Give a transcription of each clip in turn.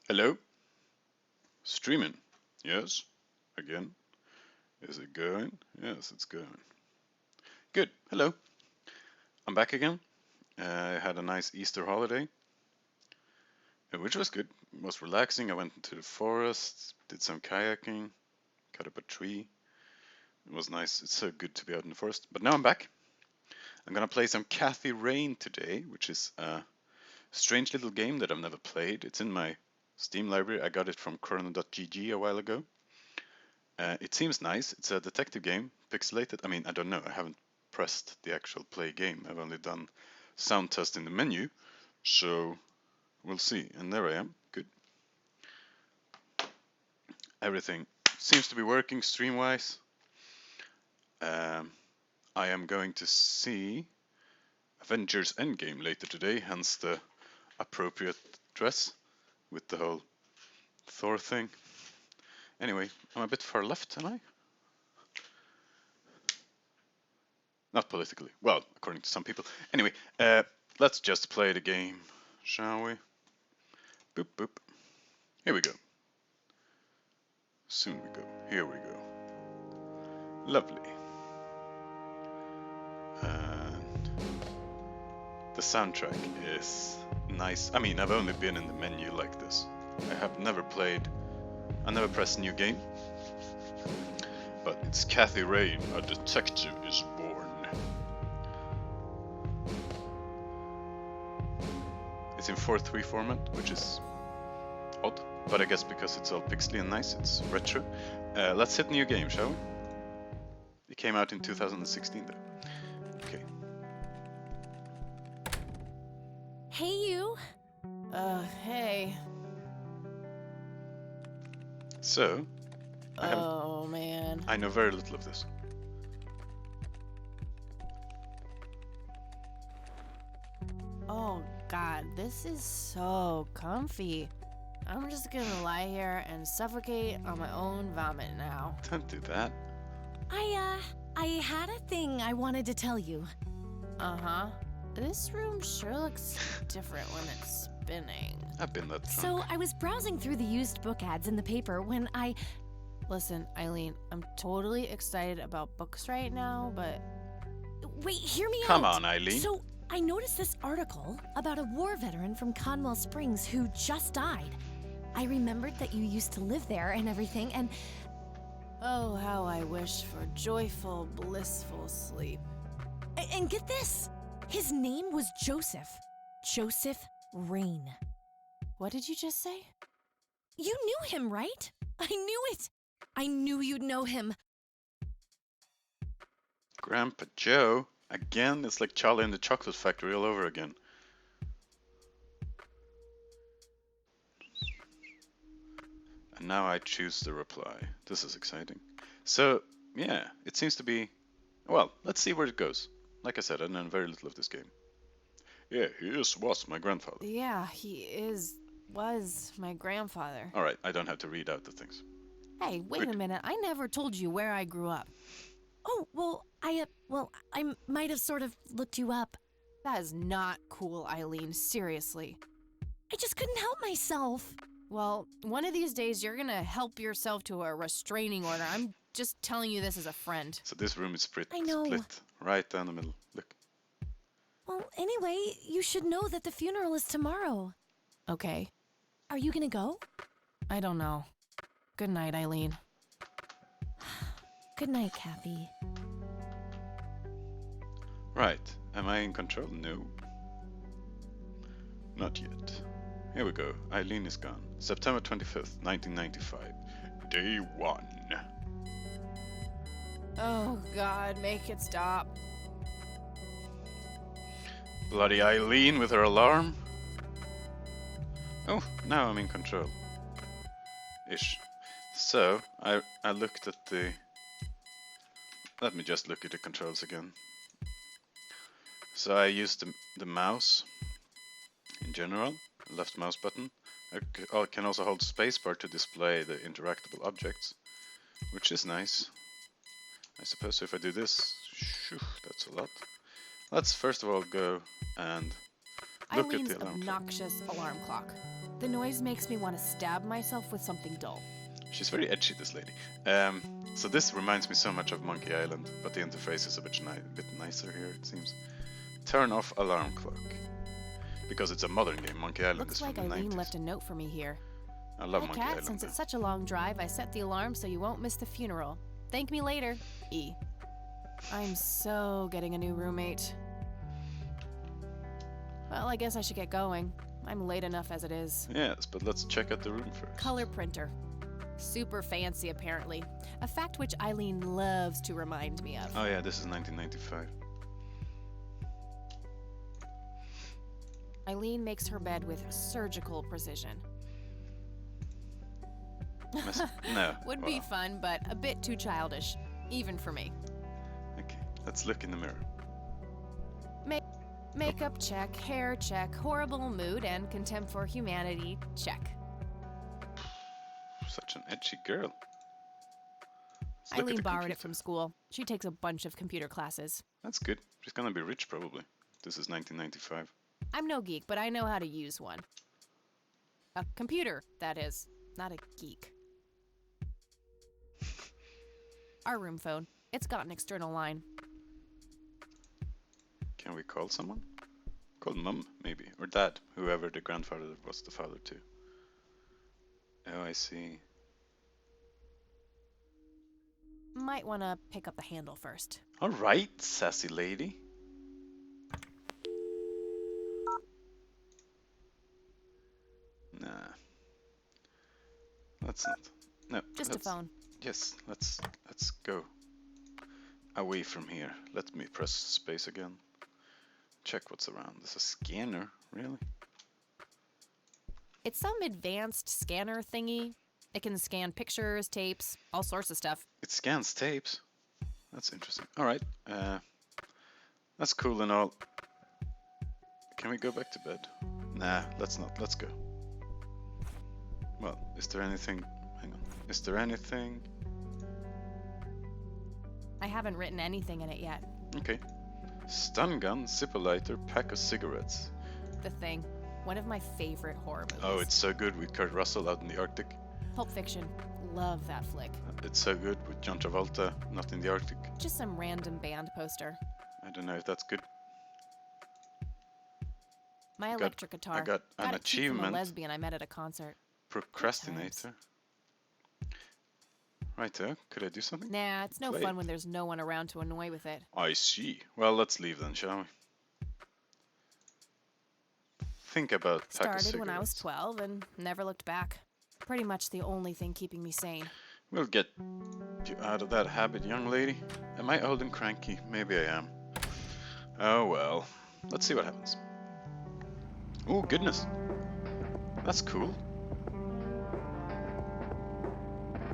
Hello? Streaming. Yes? Again? Is it going? Yes, it's going. Good. Hello. I'm back again. I had a nice Easter holiday, which was good. It was relaxing. I went into the forest, did some kayaking, cut up a tree. It was nice. It's so good to be out in the forest. But now I'm back. I'm gonna play some Cathy Rain today, which is a strange little game that I've never played. It's in my Steam library. I got it from Chrono.gg a while ago. It seems nice. It's a detective game, pixelated. I mean, I don't know. I haven't pressed the actual play game. I've only done sound test in the menu. So we'll see. And there I am. Good. Everything seems to be working stream-wise. I am going to see Avengers Endgame later today, hence the appropriate dress with the whole Thor thing. Anyway, I'm a bit far left, am I? Not politically. Well, according to some people. Anyway, let's just play the game, shall we? Boop, boop. Here we go. Soon we go. Here we go. Lovely. And the soundtrack is nice. I mean, I've only been in the menu like this. I have never played. I never pressed new game. But it's Cathy Rain, a detective is born. It's in 4:3 format, which is odd, but I guess because it's all pixely and nice, it's retro. Let's hit new game, shall we? It came out in 2016 though. Okay. Hey, you. Hey. So, Oh, man. I know very little of this. Oh, God, this is so comfy. I'm just gonna lie here and suffocate on my own vomit now. Don't do that. I had a thing I wanted to tell you. Uh-huh. This room sure looks different when it's spinning. I've been that drunk. So I was browsing through the used book ads in the paper when I... Listen, Eileen, I'm totally excited about books right now, but... Wait, hear me out. Come on, Eileen. So I noticed this article about a war veteran from Conwell Springs who just died. I remembered that you used to live there and everything, and... Oh, how I wish for joyful, blissful sleep. And get this! His name was Joseph. Joseph Rain. What did you just say? You knew him, right? I knew it! I knew you'd know him. Grandpa Joe? Again? It's like Charlie and the Chocolate Factory all over again. And now I choose the reply. This is exciting. So, yeah, it seems to be... Well, let's see where it goes. Like I said, I know very little of this game. Yeah, was my grandfather. Yeah, was my grandfather. Alright, I don't have to read out the things. Hey, wait Good. a minute. I never told you where I grew up. Oh, well, I might have sort of looked you up. That is not cool, Eileen. Seriously. I just couldn't help myself. Well, one of these days you're gonna help yourself to a restraining order. I'm just telling you this as a friend. So this room is split I know. right down the middle. Look. Well, anyway, you should know that the funeral is tomorrow. Okay. Are you gonna go? I don't know. Good night, Eileen. Good night, Cathy. Right. Am I in control? No. Not yet. Here we go. Eileen is gone. September 25th, 1995. Day 1. Oh, God, make it stop. Bloody Eileen with her alarm. Oh, now I'm in control. Ish. So, I looked at the... Let me just look at the controls again. So I used the mouse in general, left mouse button. I can also hold spacebar to display the interactable objects, which is nice. I suppose if I do this, shoo, that's a lot. Let's first of all go and look at Eileen's the alarm clock. obnoxious alarm clock. The noise makes me want to stab myself with something dull. She's very edgy, this lady. So this reminds me so much of Monkey Island, but the interface is a bit nicer here, it seems. Turn off alarm clock. Because it's a modern game, Monkey Island Looks is like from the Eileen 90s. left a note for me here. I love Hey Monkey Cat, Island. since it's such a long drive, I set the alarm so you won't miss the funeral. Thank me later, E. I'm so getting a new roommate. Well, I guess I should get going. I'm late enough as it is. Yes, but let's check out the room first. Color printer. Super fancy, apparently. A fact which Eileen loves to remind me of. Oh yeah, this is 1995. Eileen makes her bed with surgical precision. No. Would be well, fun, but a bit too childish, even for me. Okay, let's look in the mirror. Makeup check, hair check, horrible mood and contempt for humanity check. Such an edgy girl. Let's look at Eileen the borrowed it computer. from school. She takes a bunch of computer classes. That's good. She's gonna be rich probably. This is 1995. I'm no geek, but I know how to use one. A computer, that is, not a geek. Our room phone. It's got an external line. Can we call someone? Call mum, maybe. Or dad, whoever the grandfather was the father to. Oh, I see. Might want to pick up the handle first. Alright, sassy lady. Nah. Let's not. No. Just a let's- phone. Yes, let's go away from here. Let me press space again. Check what's around. There's a scanner, really? It's some advanced scanner thingy. It can scan pictures, tapes, all sorts of stuff. It scans tapes. That's interesting. Alright, that's cool and all. Can we go back to bed? Nah, let's not. Let's go. Well, is there anything... Hang on. Is there anything... I haven't written anything in it yet. Okay. Stun gun, zipper lighter, pack of cigarettes. The Thing. One of my favorite horror movies. Oh, it's so good with Kurt Russell out in the Arctic. Pulp Fiction. Love that flick. It's so good with John Travolta, not in the Arctic. Just some random band poster. I don't know if that's good. My got- electric guitar. I got an it cheap from achievement. a lesbian I met at a concert. Procrastinator. Righto, could I do something? Nah, it's no Play fun it. when there's no one around to annoy with it. I see. Well, let's leave then, shall we? Think about pack of Started when I was cigarettes. 12 and never looked back. Pretty much the only thing keeping me sane. We'll get you out of that habit, young lady. Am I old and cranky? Maybe I am. Oh well. Let's see what happens. Oh goodness. That's cool.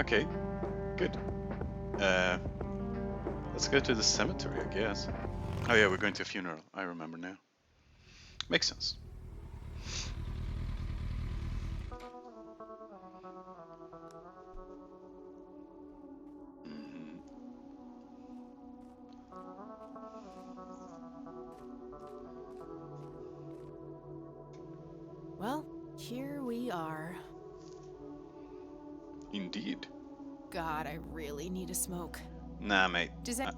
Okay. Good. Let's go to the cemetery, I guess. Oh yeah, we're going to a funeral. I remember now. Makes sense. Mhm. Well, here we are. Indeed. God, I really need a smoke. Nah, mate. Does that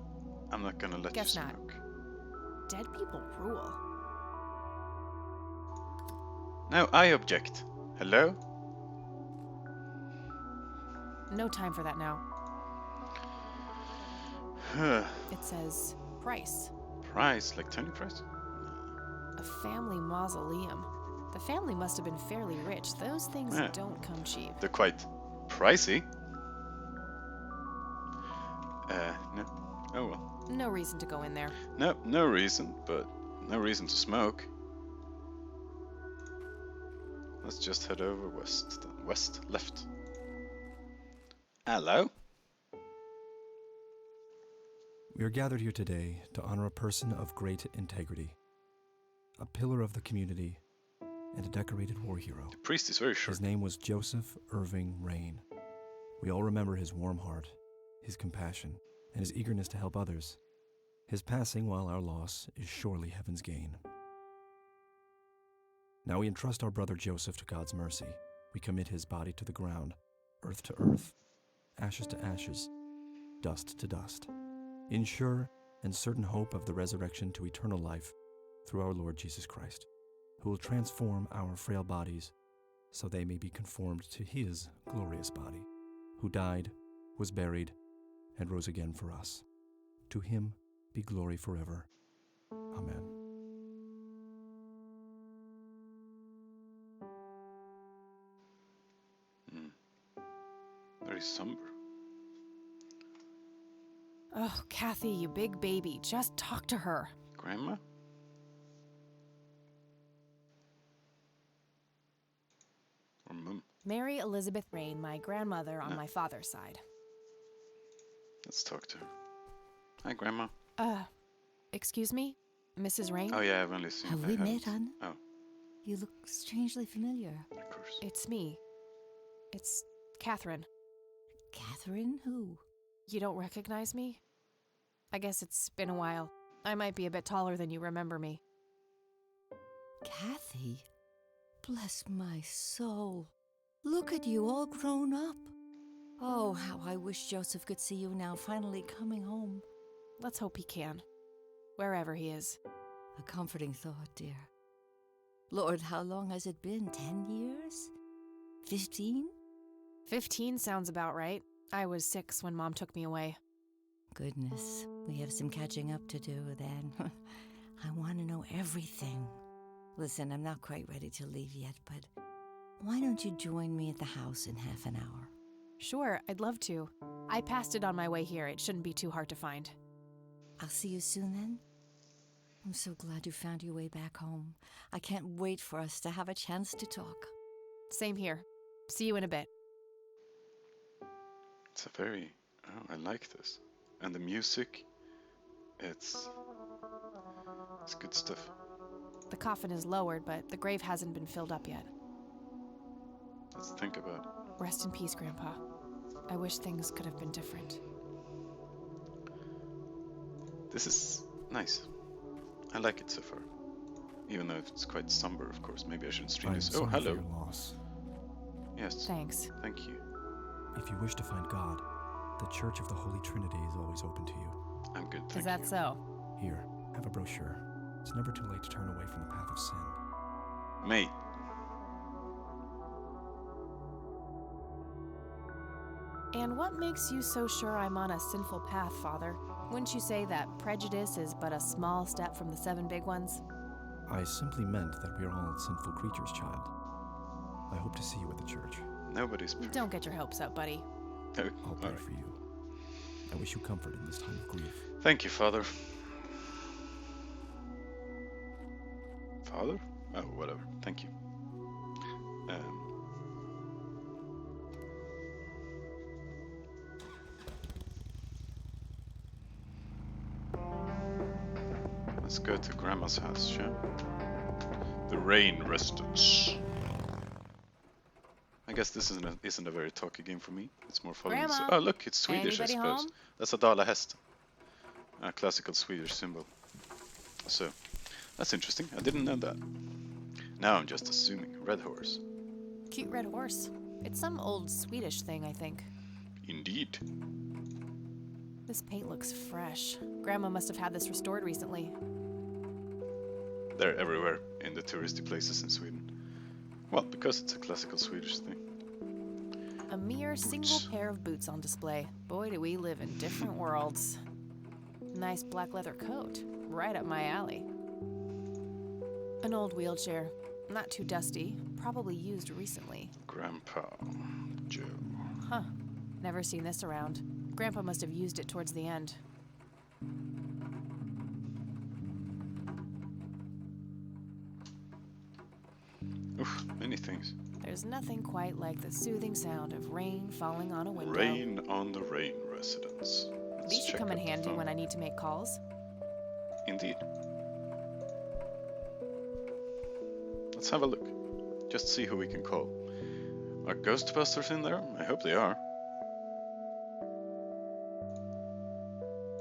I'm not gonna let Guess you not. smoke. dead people rule? No, I object. Hello? No time for that now. It says price. Price, like Tony Price? A family mausoleum. The family must have been fairly rich. Those things Yeah. don't come cheap. They're quite pricey. No. Oh well. No reason to go in there. No, no reason, but no reason to smoke. Let's just head over west. Then. West, left. Hello? We are gathered here today to honor a person of great integrity, a pillar of the community, and a decorated war hero. The priest is very short. His name was Joseph Irving Rain. We all remember his warm heart, his compassion, and his eagerness to help others. His passing, while our loss, is surely heaven's gain. Now we entrust our brother Joseph to God's mercy. We commit his body to the ground, earth to earth, ashes to ashes, dust to dust, in sure and certain hope of the resurrection to eternal life through our Lord Jesus Christ, who will transform our frail bodies so they may be conformed to his glorious body, who died, was buried, and rose again for us. To him be glory forever. Amen. Very somber. Oh, Kathy, you big baby. Just talk to her. Grandma? Or Mum? Mary Elizabeth Rain, my grandmother on Yeah. my father's side. Let's talk to her. Hi, Grandma. Excuse me? Mrs. Rain? Oh yeah, I've only seen. Have I we haven't- met, Anne? Oh, You look strangely familiar. of course. It's me. It's Catherine. Catherine, who? You don't recognize me? I guess it's been a while. I might be a bit taller than you remember me. Kathy? Bless my soul. Look at you all grown up. Oh, how I wish Joseph could see you now, finally coming home. Let's hope he can. Wherever he is. A comforting thought, dear. Lord, how long has it been? 10 years? 15? 15 sounds about right. I was 6 when Mom took me away. Goodness, we have some catching up to do then. I want to know everything. Listen, I'm not quite ready to leave yet, but why don't you join me at the house in half an hour? Sure, I'd love to. I passed it on my way here. It shouldn't be too hard to find. I'll see you soon then. I'm so glad you found your way back home. I can't wait for us to have a chance to talk. Same here. See you in a bit. It's a very. Oh, I like this. And the music. It's good stuff. The coffin is lowered, but the grave hasn't been filled up yet. Let's think about it. Rest in peace, Grandpa. I wish things could have been different. This is nice. I like it so far. Even though it's quite somber, of course. Maybe I shouldn't stream I'm this. Oh, sorry for hello. your loss. Yes. Thanks. Thank you. If you wish to find God, the Church of the Holy Trinity is always open to you. I'm good. Thank Is that you. so? Here, have a brochure. It's never too late to turn away from the path of sin. Mate. And what makes you so sure I'm on a sinful path, Father? Wouldn't you say that prejudice is but a small step from the 7 big ones? I simply meant that we are all sinful creatures, child. I hope to see you at the church. Nobody's perfect. Don't get your hopes up, buddy. Oh, I'll all pray right. for you. I wish you comfort in this time of grief. Thank you, Father. Father? Oh, whatever. Thank you. Let's go to Grandma's house, shall we? The Rain Residence. I guess this isn't a very talky game for me. It's more following. Grandma? Oh, look, it's Swedish, Anybody I suppose. home? That's a Dala häst, a classical Swedish symbol. So, that's interesting. I didn't know that. Now I'm just assuming. Red horse. Cute red horse. It's some old Swedish thing, I think. Indeed. This paint looks fresh. Grandma must have had this restored recently. They're everywhere in the touristy places in Sweden. Well, because it's a classical Swedish thing. A mere single Boots. pair of boots on display. Boy, do we live in different worlds. Nice black leather coat. Right up my alley. An old wheelchair. Not too dusty. Probably used recently. Grandpa Joe. Huh. Never seen this around. Grandpa must have used it towards the end. Oof, many things. There's nothing quite like the soothing sound of rain falling on a window. Rain on the Rain Residence. Let's These should check come in out the handy phone. when I need to make calls. Indeed. Let's have a look. Just see who we can call. Are Ghostbusters in there? I hope they are.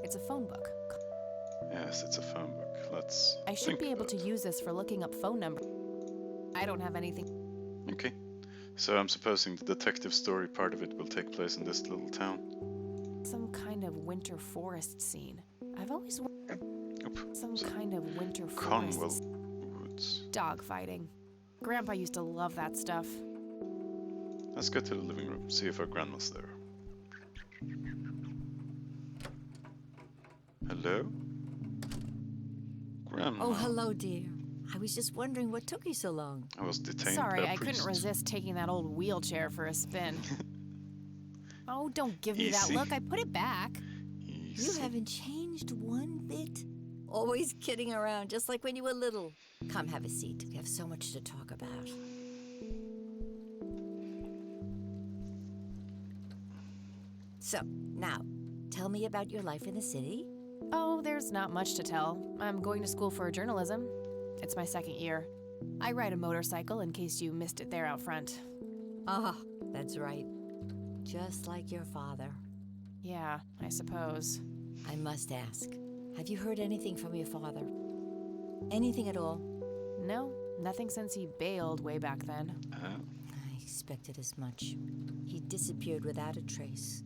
It's a phone book. Yes, it's a phone book. Let's I should think be able to about it. use this for looking up phone numbers. I don't have anything. Okay. So I'm supposing the detective story part of it will take place in this little town. Some kind of winter forest scene. I've always Oop. some So, kind of winter Conwell forest. Woods. Dog fighting. Grandpa used to love that stuff. Let's go to the living room, see if our grandma's there. Hello? Grandma. Oh, hello, dear. I was just wondering what took you so long. I was detained Sorry, by a I couldn't priest. resist taking that old wheelchair for a spin. Oh, don't give me that Easy. look. I put it back. You Easy. haven't changed one bit. Always kidding around, just like when you were little. Come, have a seat. We have so much to talk about. So, now, tell me about your life in the city. Oh, there's not much to tell. I'm going to school for journalism. It's my second year. I ride a motorcycle in case you missed it there out front. Ah, that's right. Just like your father. Yeah, I suppose. I must ask, have you heard anything from your father? Anything at all? No, nothing since he bailed way back then. I expected as much. He disappeared without a trace.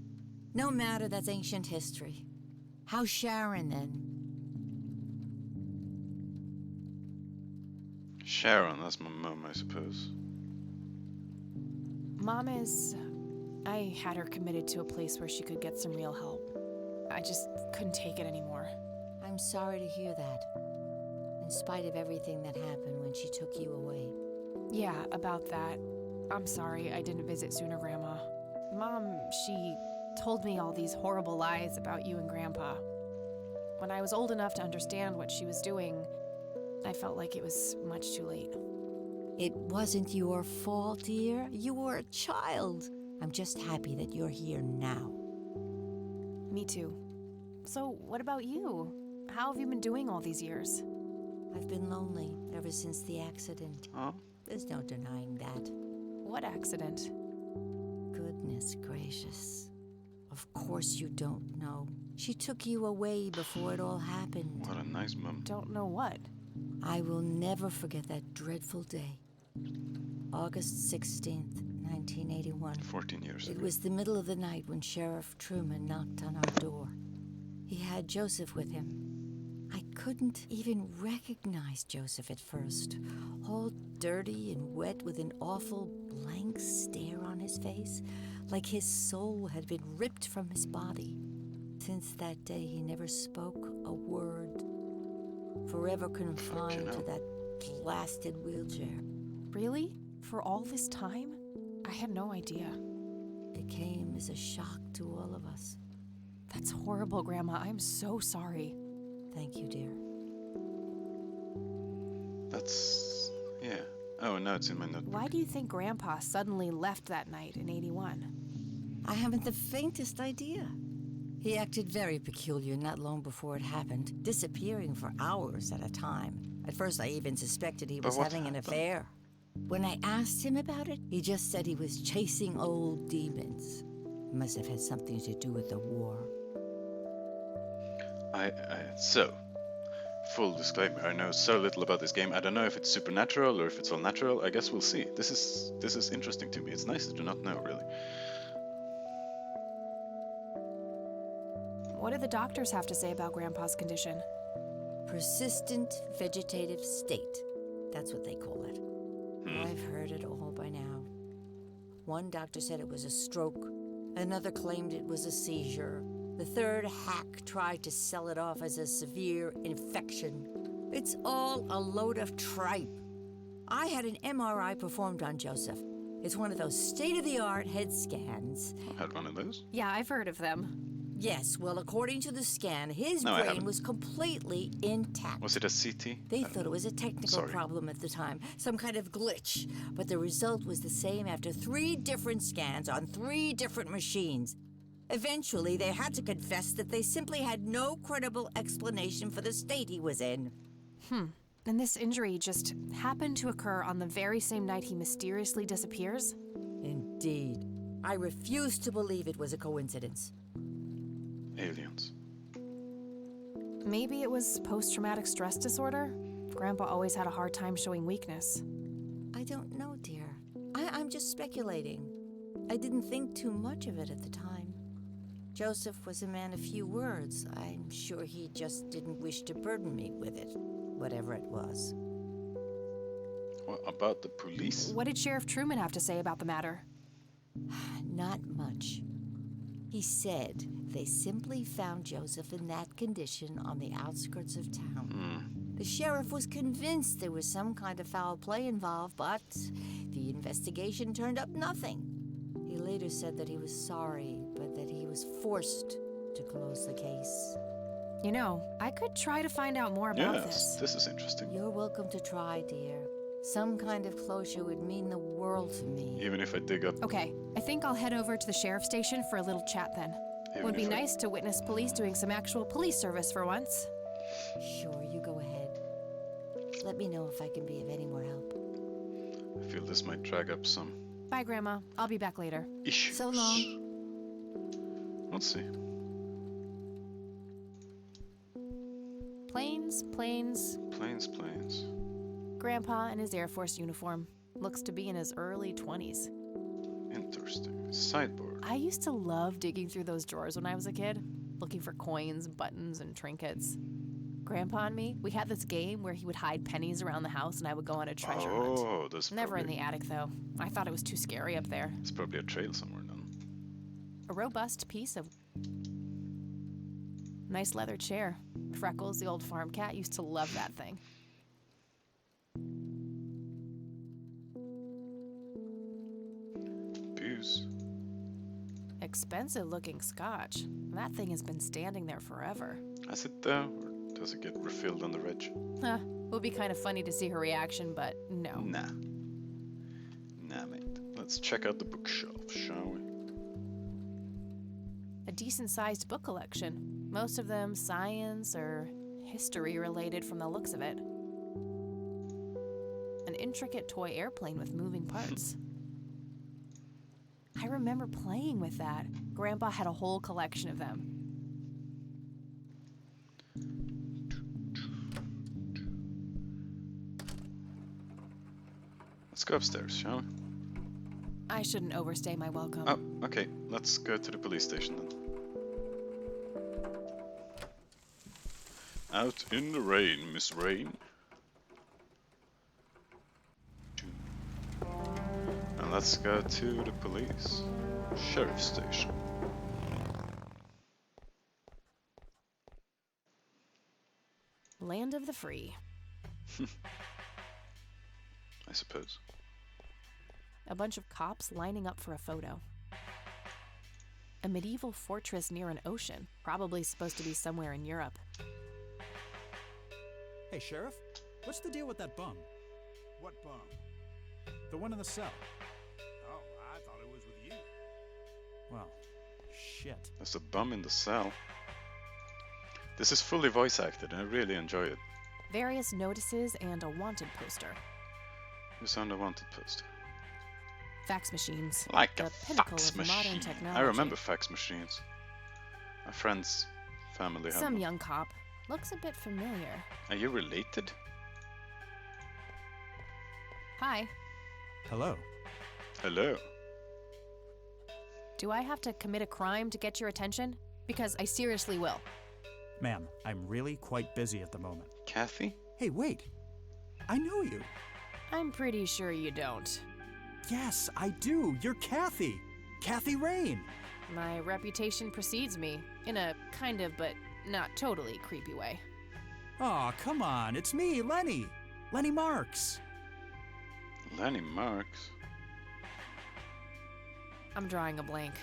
No matter, that's ancient history. How's Sharon then? Sharon, that's my mum, I suppose. Mom is. I had her committed to a place where she could get some real help. I just couldn't take it anymore. I'm sorry to hear that. In spite of everything that happened when she took you away. Yeah, about that. I'm sorry I didn't visit sooner, Grandma. Mom, she told me all these horrible lies about you and Grandpa. When I was old enough to understand what she was doing, I felt like it was much too late. It wasn't your fault, dear. You were a child. I'm just happy that you're here now. Me too. So, what about you? How have you been doing all these years? I've been lonely ever since the accident. Oh, There's no denying that. What accident? Goodness gracious. Of course you don't know. She took you away before it all happened. what a nice mum. Don't know what. I will never forget that dreadful day. August 16th, 1981. 14 years It ago. was the middle of the night when Sheriff Truman knocked on our door. He had Joseph with him. I couldn't even recognize Joseph at first. All dirty and wet with an awful blank stare on his face, like his soul had been ripped from his body. Since that day, he never spoke a word. Forever confined to hell. that blasted wheelchair. Really? For all this time? I had no idea. It came as a shock to all of us. That's horrible, Grandma. I'm so sorry. Thank you, dear. That's... yeah. Oh, no, it's in my notebook. Why do you think Grandpa suddenly left that night in 81? I haven't the faintest idea. He acted very peculiar not long before it happened, disappearing for hours at a time. At first, I even suspected he But was what having an happened? affair. When I asked him about it, he just said he was chasing old demons. It must have had something to do with the war. So, full disclaimer, I know so little about this game. I don't know if it's supernatural or if it's all natural. I guess we'll see. This is interesting to me. It's nice to not know, really. What did the doctors have to say about Grandpa's condition? Persistent vegetative state. That's what they call it. I've heard it all by now. One doctor said it was a stroke. Another claimed it was a seizure. The third hack tried to sell it off as a severe infection. It's all a load of tripe. I had an MRI performed on Joseph. It's one of those state-of-the-art head scans. I had one of those. Yeah, I've heard of them. Yes, well, according to the scan, his No, I brain haven't. was completely intact. Was it a CT? They thought it was a technical Sorry. problem at the time, some kind of glitch. But the result was the same after 3 different scans on 3 different machines. Eventually, they had to confess that they simply had no credible explanation for the state he was in. And this injury just happened to occur on the very same night he mysteriously disappears? Indeed. I refuse to believe it was a coincidence. Aliens. Maybe it was post-traumatic stress disorder? Grandpa always had a hard time showing weakness. I don't know, dear. I'm just speculating. I didn't think too much of it at the time. Joseph was a man of few words. I'm sure he just didn't wish to burden me with it, whatever it was. What about the police? What did Sheriff Truman have to say about the matter? Not much. He said they simply found Joseph in that condition on the outskirts of town. The sheriff was convinced there was some kind of foul play involved, but the investigation turned up nothing. He later said that he was sorry, but that he was forced to close the case. You know, I could try to find out more about Yes, this. this is interesting. You're welcome to try, dear. Some kind of closure would mean the world to me. Even if I dig up... Okay, I think I'll head over to the sheriff's station for a little chat then. even Would be if I- nice to witness police doing some actual police service for once. Sure, you go ahead. Let me know if I can be of any more help. I feel this might drag up some Bye, Grandma. I'll be back later. issues. So long. Let's see. Planes, planes. Planes. Grandpa in his Air Force uniform. Looks to be in his early 20s. Interesting. Sideboard. I used to love digging through those drawers when I was a kid, looking for coins, buttons, and trinkets. Grandpa and me, we had this game where he would hide pennies around the house and I would go on a treasure hunt. Oh, that's Never in probably, the attic, though. I thought it was too scary up there. It's probably a trail somewhere then. A robust piece of nice leather chair. Freckles, the old farm cat, used to love that thing. Booze. Expensive looking scotch. That thing has been standing there forever. Has it though? Or does it get refilled on the reg? Huh. Would be kind of funny to see her reaction, but no. Nah. Nah, mate. Let's check out the bookshelf, shall we? A decent sized book collection. Most of them science or history related from the looks of it. An intricate toy airplane with moving parts. I remember playing with that. Grandpa had a whole collection of them. Let's go upstairs, shall we? I shouldn't overstay my welcome. Oh, okay. Let's go to the police station then. Out in the rain, Miss Rain. And let's go to the police. Sheriff's station. Land of the free. I suppose. A bunch of cops lining up for a photo. A medieval fortress near an ocean, probably supposed to be somewhere in Europe. Hey, Sheriff, what's the deal with that bum? What bum? The one in the cell. Oh, I thought it was with you. Well, shit. There's a bum in the cell. This is fully voice acted and I really enjoy it. Various notices and a wanted poster. Who's on the wanted poster? Fax machines. Like the a pinnacle fax of machine. modern technology. I remember fax machines. My friend's family had Some one. young cop. Looks a bit familiar. Are you related? Hi. Hello. Hello. Do I have to commit a crime to get your attention? Because I seriously will. Ma'am, I'm really quite busy at the moment. Kathy? Hey, wait. I know you. I'm pretty sure you don't. Yes, I do. You're Kathy. Kathy Rain. My reputation precedes me, in a kind of but not totally creepy way. Aw, come on. It's me, Lenny. Lenny Marks. Lenny Marks? I'm drawing a blank.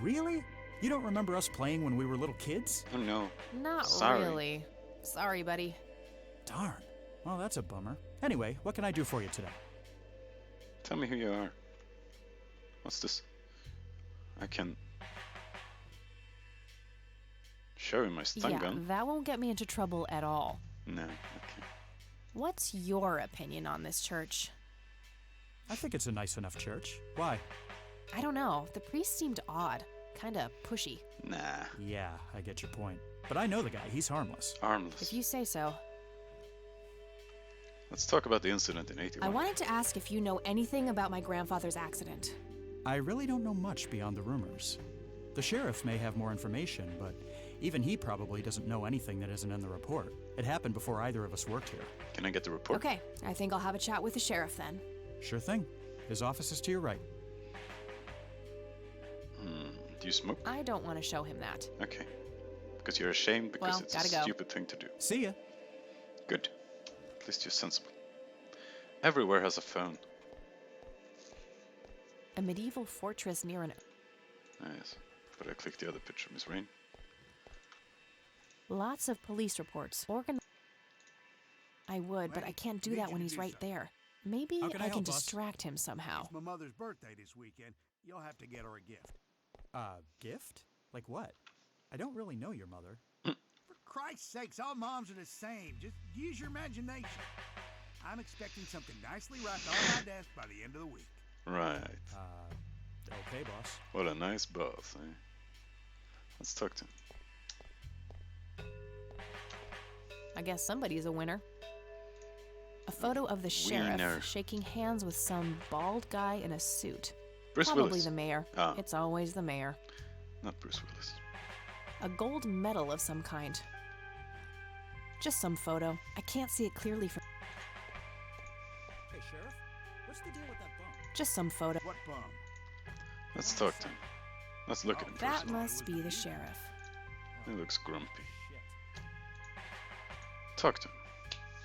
Really? You don't remember us playing when we were little kids? Oh no. Not Sorry. really. Sorry, buddy. Darn. Well, that's a bummer. Anyway, what can I do for you today? Tell me who you are. What's this? I can show you my stun Yeah, gun. that won't get me into trouble at all. No, okay. What's your opinion on this church? I think it's a nice enough church. Why? I don't know. The priest seemed odd. Kinda pushy. Nah, Yeah, I get your point. But I know the guy. He's harmless. harmless. If you say so. Let's talk about the incident in 81. I wanted to ask if you know anything about my grandfather's accident. I really don't know much beyond the rumors. The sheriff may have more information, but even he probably doesn't know anything that isn't in the report. It happened before either of us worked here. Can I get the report? Okay, I think I'll have a chat with the sheriff then. Sure thing. His office is to your right. Do you smoke? I don't want to show him that. Okay. Because you're ashamed because Well, it's gotta a go. stupid thing to do. See ya. Good. At least you're sensible. Everywhere has a phone. A medieval fortress near an... Yes. But I clicked the other picture, Miss Rain. Lots of police reports. I would, but I can't do that when he's right there. Maybe How can I I can help, boss? distract him somehow. It's my mother's birthday this weekend. You'll have to get her a gift. Gift? Like what? I don't really know your mother. For Christ's sakes, all moms are the same. Just use your imagination. I'm expecting something nicely wrapped on my desk by the end of the week. Right. Okay, boss. What a nice boss, eh? Let's talk to him. I guess somebody's a winner. A photo of the sheriff Wiener. shaking hands with some bald guy in a suit. Bruce Probably Willis. the mayor. Ah. It's always the mayor. Not Bruce Willis. A gold medal of some kind. Just some photo. I can't see it clearly from... Hey, Sheriff? What's the deal with that bump? Just some photo. What bum? Let's talk to him. Let's look at him That first. must be the sheriff. He looks grumpy. Shit. Talk to him.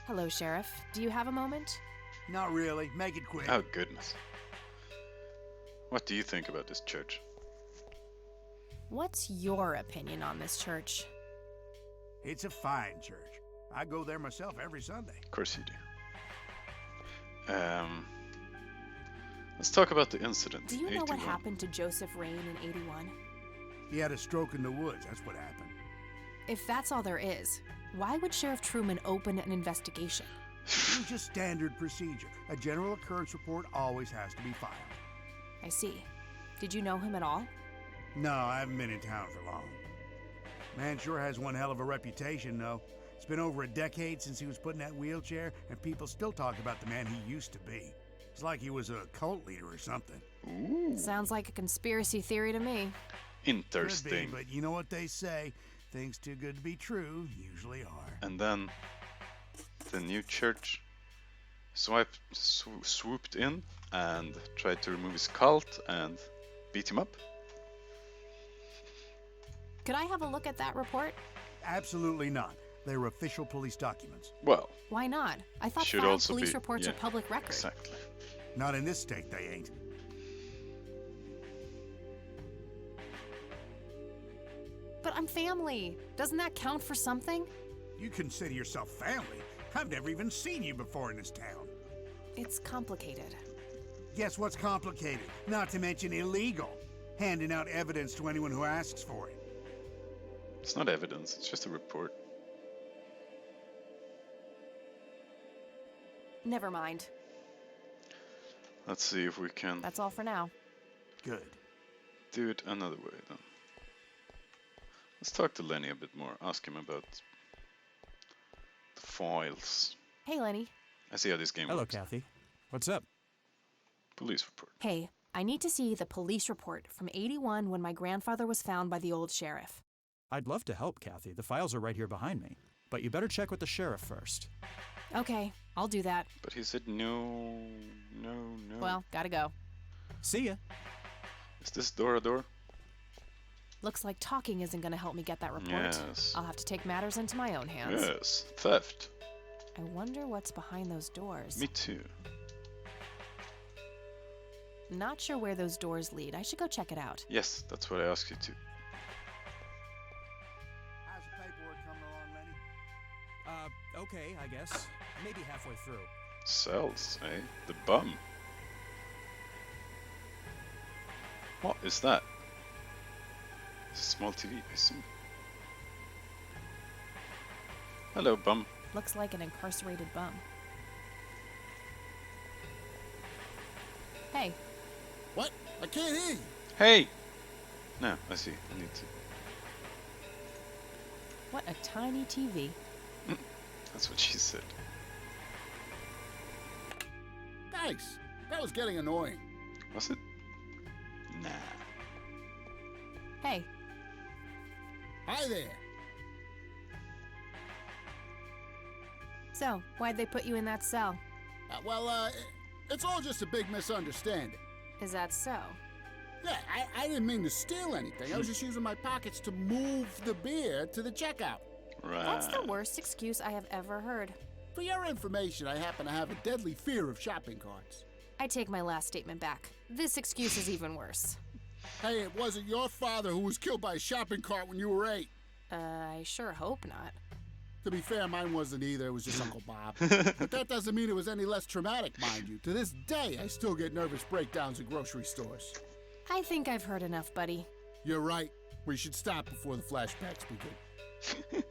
Hello, Sheriff. Do you have a moment? Not really. Make it quick. Oh, goodness. What do you think about this church? What's your opinion on this church? It's a fine church. I go there myself every Sunday. Of course you do. Let's talk about the incident. Do you know what 81. happened to Joseph Rain in 81? He had a stroke in the woods. That's what happened. If that's all there is, why would Sheriff Truman open an investigation? It was just standard procedure. A general occurrence report always has to be filed. I see. Did you know him at all? No, I haven't been in town for long. Man sure has one hell of a reputation, though. It's been over a decade since he was put in that wheelchair, and people still talk about the man he used to be. It's like he was a cult leader or something. Ooh, Sounds like a conspiracy theory to me. Could be, interesting. but you know what they say. Things too good to be true usually are. And then the new church swooped in and tried to remove his cult and beat him up. Could I have a look at that report? Absolutely not. They're official police documents. Well, Why not? I thought Should filed also police be- reports are yeah, public record. exactly. Not in this state, they ain't. But I'm family. Doesn't that count for something? You consider yourself family. I've never even seen you before in this town. It's complicated. Guess what's complicated? Not to mention illegal. Handing out evidence to anyone who asks for it. It's not evidence, it's just a report. Never mind. Let's see if we can That's all for now. Good. do it another way then. Let's talk to Lenny a bit more, ask him about the files. Hey, Lenny. I see how this game Hello, works. Kathy. What's up? Police report. Hey, I need to see the police report from 81 when my grandfather was found by the old sheriff. I'd love to help, Kathy. The files are right here behind me. But you better check with the sheriff first. Okay, I'll do that. But he said no, no, no. Well, gotta go. See ya. Is this door a door? Looks like talking isn't gonna help me get that report. Yes. I'll have to take matters into my own hands. Yes, theft. I wonder what's behind those doors. Me too. Not sure where those doors lead. I should go check it out. Yes, that's what I asked you to. How's the paperwork coming along, Lenny? Okay, I guess. Maybe halfway through. Cells, eh? The bum. What is that? It's a small TV, I assume. Hello, bum. Looks like an incarcerated bum. Hey, What? I can't hear you. Hey! No, I see. I need to. what a tiny TV. That's what she said. nice. That was getting annoying. Was it? Nah. Hey, Hi there. so why'd they put you in that cell? It's all just a big misunderstanding. Is that so? Yeah, I didn't mean to steal anything. I was just using my pockets to move the beer to the checkout. Right. That's the worst excuse I have ever heard. For your information, I happen to have a deadly fear of shopping carts. I take my last statement back. This excuse is even worse. Hey, it wasn't your father who was killed by a shopping cart when you were 8. I sure hope not. To be fair, mine wasn't either. It was just Uncle Bob. But that doesn't mean it was any less traumatic, mind you. To this day, I still get nervous breakdowns in grocery stores. I think I've heard enough, buddy. You're right. We should stop before the flashbacks begin.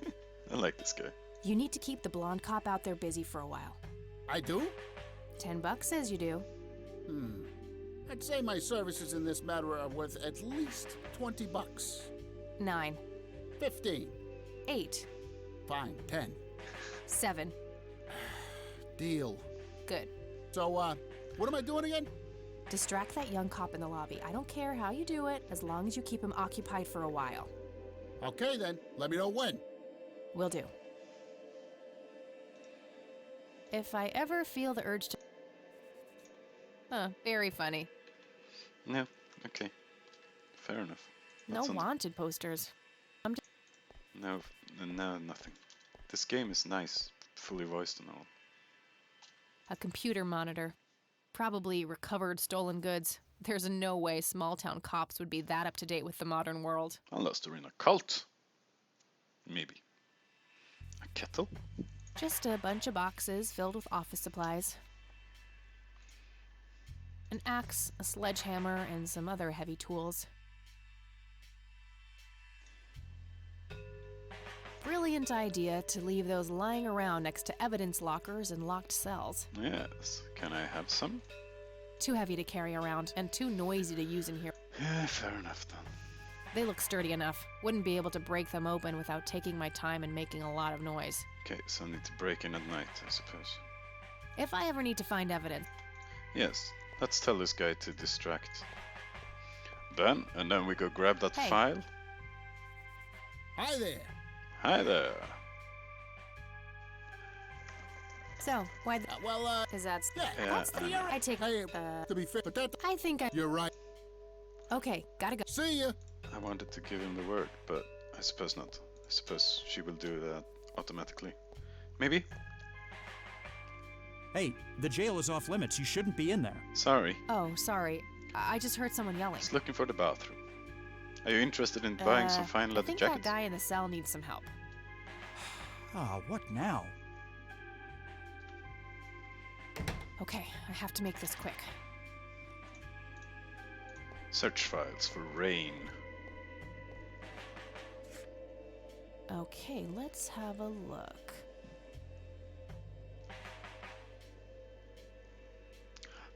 I like this guy. You need to keep the blonde cop out there busy for a while. I do? $10 says you do. I'd say my services in this matter are worth at least $20. 9, 15. 8, Fine, 10. 7. Deal. Good. So, what am I doing again? Distract that young cop in the lobby. I don't care how you do it, as long as you keep him occupied for a while. Okay then, let me know when. Will do. If I ever feel the urge to... very funny. No, okay. Fair enough. No That's wanted posters. No, nothing. This game is nice, fully voiced and all. A computer monitor. Probably recovered stolen goods. There's no way small-town cops would be that up to date with the modern world. Unless they're in a cult. Maybe. A kettle? Just a bunch of boxes filled with office supplies. An axe, a sledgehammer, and some other heavy tools. Brilliant idea to leave those lying around next to evidence lockers and locked cells. Yes. Can I have some? Too heavy to carry around and too noisy to use in here. Yeah, fair enough then. They look sturdy enough. Wouldn't be able to break them open without taking my time and making a lot of noise. Okay, so I need to break in at night, I suppose. If I ever need to find evidence. Yes, let's tell this guy to distract Ben, and then we go grab that Hey. file. Hi there. Hi there. So, why is that... Yeah, That's the... I know. I take... Hey, to be fair, but that... I think I... You're right. Okay, gotta go. See ya. I wanted to give him the word, but I suppose not. I suppose she will do that automatically. Maybe? Hey, the jail is off limits. You shouldn't be in there. Sorry. Oh, sorry. I just heard someone yelling. Just looking for the bathroom. Are you interested in buying some fine I leather think jackets? that guy in the cell needs some help. Ah, what now? Okay, I have to make this quick. Search files for rain. Okay, let's have a look.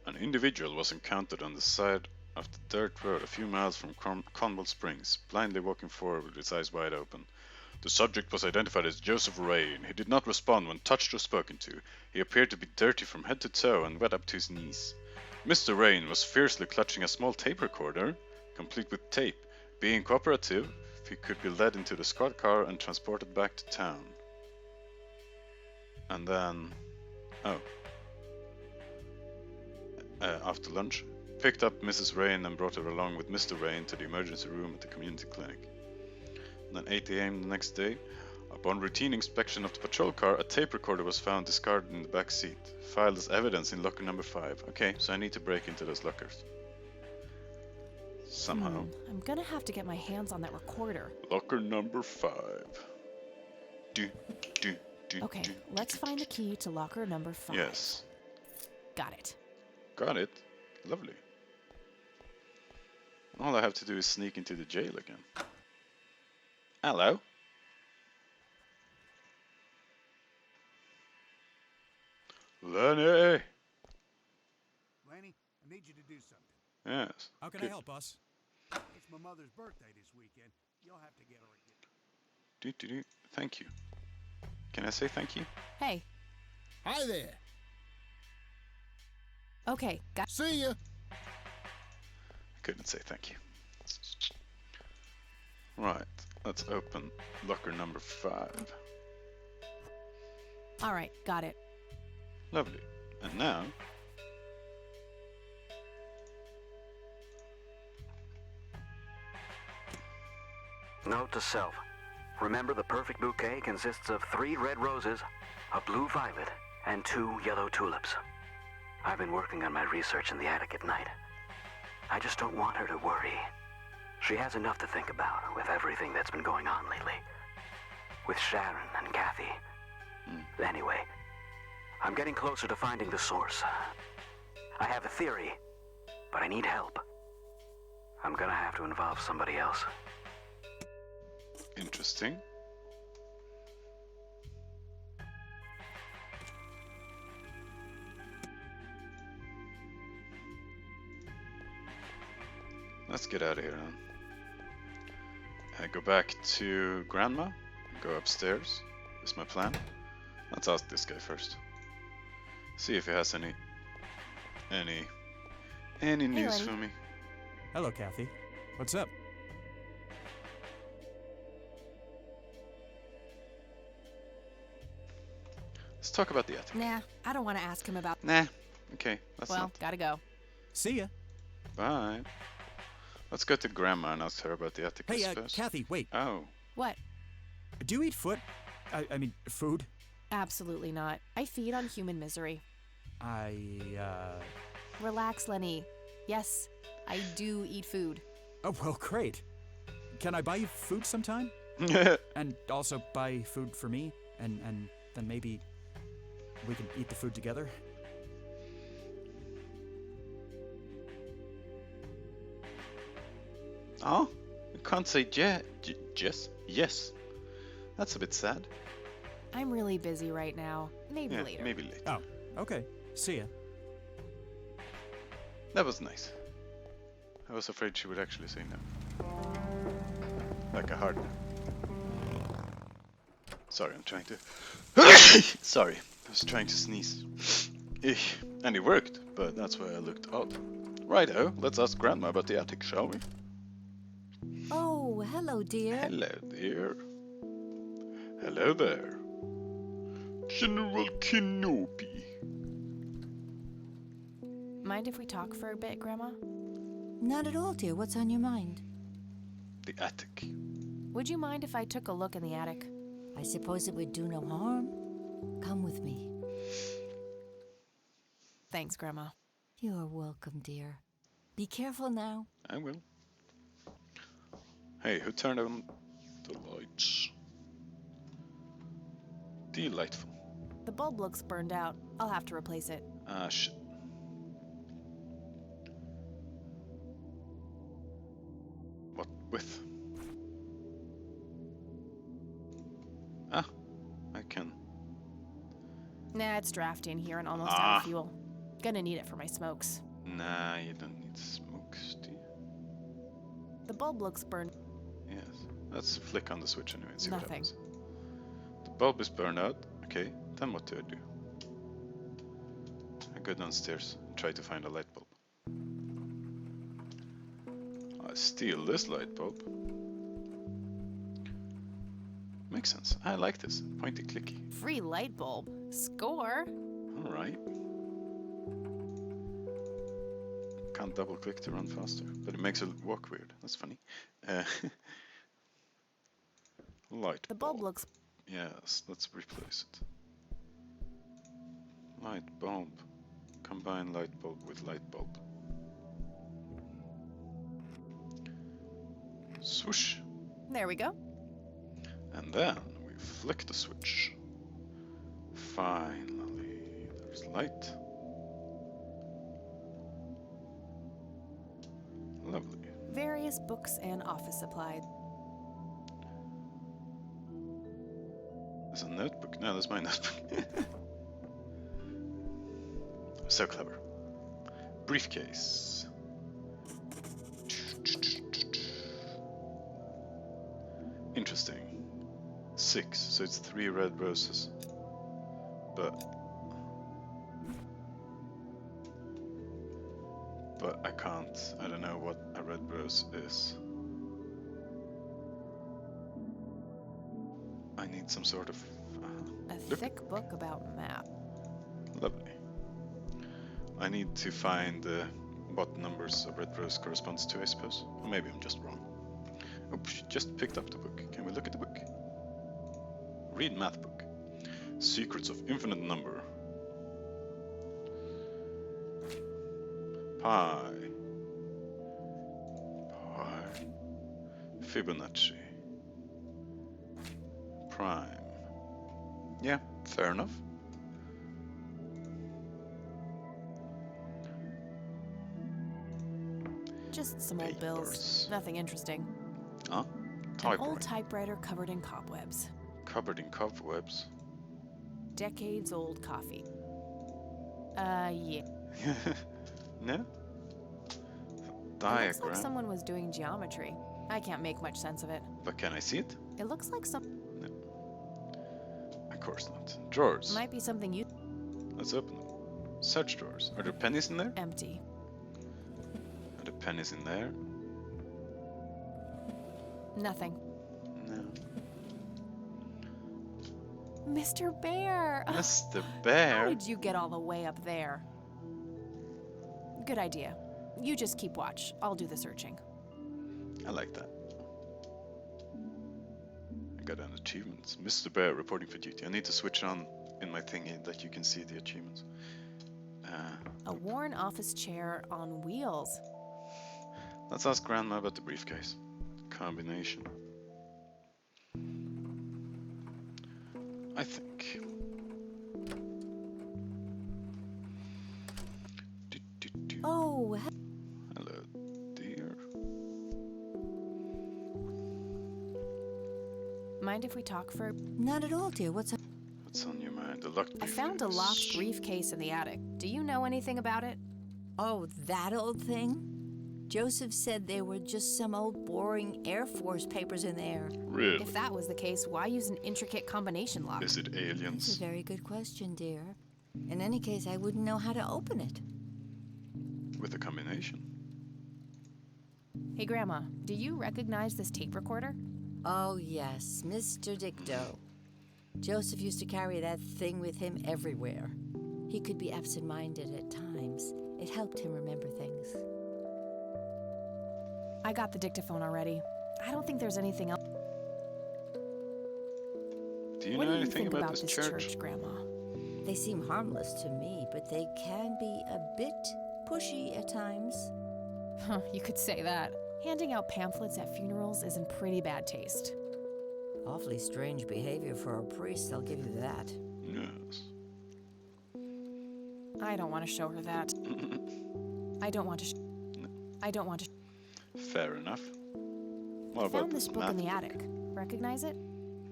An individual was encountered on the side of the dirt road a few miles from Conwell Springs, blindly walking forward with his eyes wide open. The subject was identified as Joseph Rain. He did not respond when touched or spoken to. He appeared to be dirty from head to toe and wet up to his knees. Mr. Rain was fiercely clutching a small tape recorder, complete with tape. Being cooperative, he could be led into the squad car and transported back to town. And then... after lunch, picked up Mrs. Rain and brought her along with Mr. Rain to the emergency room at the community clinic. And at 8 a.m. the next day, upon routine inspection of the patrol car, a tape recorder was found discarded in the back seat, filed as evidence in locker number 5. Okay, so I need to break into those lockers. Somehow. I'm gonna have to get my hands on that recorder. Locker number 5. Okay, let's find the key to locker number 5. Yes. Got it. Got it. Lovely. All I have to do is sneak into the jail again. Hello? Lenny! Lenny, I need you to do something. Yes. How can I good. help us? It's my mother's birthday this weekend. You'll have to get her a gift. Thank you. Can I say thank you? Hey, Hi there. Okay, got. See ya. Couldn't say thank you. Right, let's open locker number 5. All right, got it. Lovely. And now, Note to self. Remember, the perfect bouquet consists of 3 red roses, a blue violet, and 2 yellow tulips. I've been working on my research in the attic at night. I just don't want her to worry. She has enough to think about with everything that's been going on lately. With Sharon and Kathy. Anyway, I'm getting closer to finding the source. I have a theory, but I need help. I'm gonna have to involve somebody else. interesting. Let's get out of here then. Go back to Grandma, go upstairs. Is my plan. Let's ask this guy first. See if he has any news Lenny. for me. Hello, Kathy. What's up? Let's talk about the attic. Nah, I don't want to ask him about. Nah. Okay, let's Well, not. gotta go. See ya. Bye. Let's go to Grandma and ask her about the attic. Hey, I suppose. Kathy, wait. Oh. What? Do you eat foot? I mean, food? Absolutely not. I feed on human misery. Relax, Lenny. Yes, I do eat food. Oh, well, great. Can I buy you food sometime? And also buy food for me? And then maybe we can eat the food together? Oh, you can't say yes. That's a bit sad. I'm really busy right now. Maybe Yeah, later. maybe later. Oh, okay. See ya. That was nice. I was afraid she would actually say no. Like a hard no. Sorry, I'm trying to... Sorry, I was trying to sneeze. And it worked, but that's why I looked odd. Righto, let's ask Grandma about the attic, shall we? Oh, hello, dear. Hello, dear. Hello there. General Kenobi. Mind if we talk for a bit, Grandma? Not at all, dear. What's on your mind? The attic. Would you mind if I took a look in the attic? I suppose it would do no harm. Come with me. Thanks, Grandma. You're welcome, dear. Be careful now. I will. Hey, who turned on the lights? Delightful. The bulb looks burned out. I'll have to replace it. Ah, shit. What with? Ah, I can. Nah, it's drafty in here and almost out of fuel. Gonna need it for my smokes. Nah, you don't need smokes, do you? The bulb looks burned. Yes. Let's flick on the switch anyway and see what Nothing. happens. The bulb is burned out. Okay, then what do I do? I go downstairs and try to find a light bulb. I steal this light bulb. Makes sense. I like this. Pointy clicky. Free light bulb. Score. Alright. Can't double click to run faster, but it makes it walk weird. That's funny. Light The bulb looks. Yes, let's replace it. Light bulb. Combine light bulb with light bulb. Swoosh. There we go. And then we flick the switch. Finally, there's light. Lovely. Various books and office supplies. There's a notebook. No, that's my notebook. So clever. Briefcase. Interesting. 6, so it's 3 red roses. But but I can't. I don't know what a red rose is. I need some sort of... A look. thick book about math. Lovely. I need to find what numbers a red rose corresponds to, I suppose. Or maybe I'm just wrong. Oops, she just picked up the book. Can we look at the book? Read math book. Secrets of infinite number. Pi. Fibonacci. Prime. Yeah, fair enough. Just some old bills. Papers. Nothing interesting. Huh? An old Typewriter. typewriter covered in cobwebs. Covered in cobwebs. Decades old coffee. Yeah. No? It looks Diagram. like someone was doing geometry. I can't make much sense of it. But can I see it? It looks like some Of course not. Drawers. might be something you Let's open them. Search drawers. Are there pennies in there? empty. Are there pennies in there? Nothing. No. Mr. Bear! Ugh, Mr. how Bear? did you get all the way up there? Good idea. You just keep watch. I'll do the searching. I like that. I got an achievement. Mr. Bear reporting for duty. I need to switch on in my thingy that you can see the achievements. A worn office chair on wheels. Let's ask Grandma about the briefcase. Combination. I think. Oh, Hello, dear. Mind if we talk for... not at all, dear. What's up? What's on your mind? The locked I found a locked briefcase in the attic. Do you know anything about it? Oh, that old thing? Joseph said there were just some old boring Air Force papers in there. Really? If that was the case, why use an intricate combination lock? Is it That's a aliens? very good question, dear. In any case, I wouldn't know how to open it. With a combination? Hey, Grandma, do you recognize this tape recorder? Oh, yes, Mr. Dicto. Joseph used to carry that thing with him everywhere. He could be absent-minded at times. It helped him remember things. I got the dictaphone already. I don't think there's anything else. Do you What know do you anything think about about this this church? Grandma? They seem harmless to me, but they can be a bit pushy at times. Huh, you could say that. Handing out pamphlets at funerals is in pretty bad taste. Awfully strange behavior for a priest, I'll give you that. Yes. I don't want to show her that. I don't want to. I don't want to. Fair enough. What I about found this book in math the attic. Recognize it?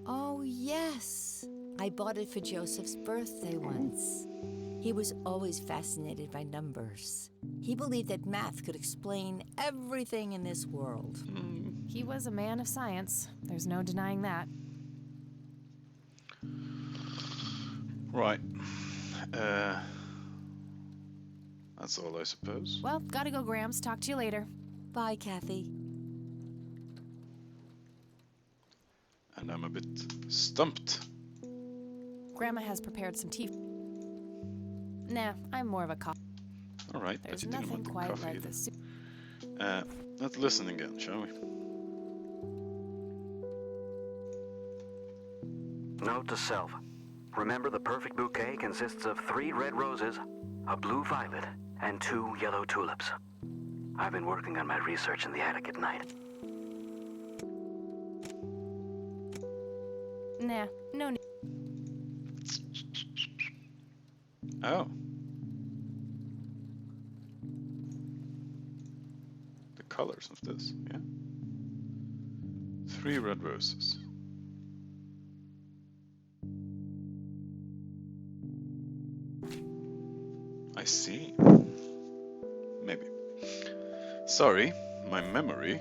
Oh, yes. I bought it for Joseph's birthday once. He was always fascinated by numbers. He believed that math could explain everything in this world. He was a man of science. There's no denying that. Right. That's all, I suppose. Well, gotta go, Grams. Talk to you later. Bye, Kathy. And I'm a bit stumped. Grandma has prepared some tea. Nah, I'm more of a coffee. All right, but There's you didn't nothing want the quite coffee like either. the soup. Let's listen again, shall we? Note to self. Remember, the perfect bouquet consists of 3 red roses, a blue violet, and 2 yellow tulips. I've been working on my research in the attic at night. Nah, no need. Oh. The colors of this, yeah? 3 red roses. I see. Maybe. Sorry, my memory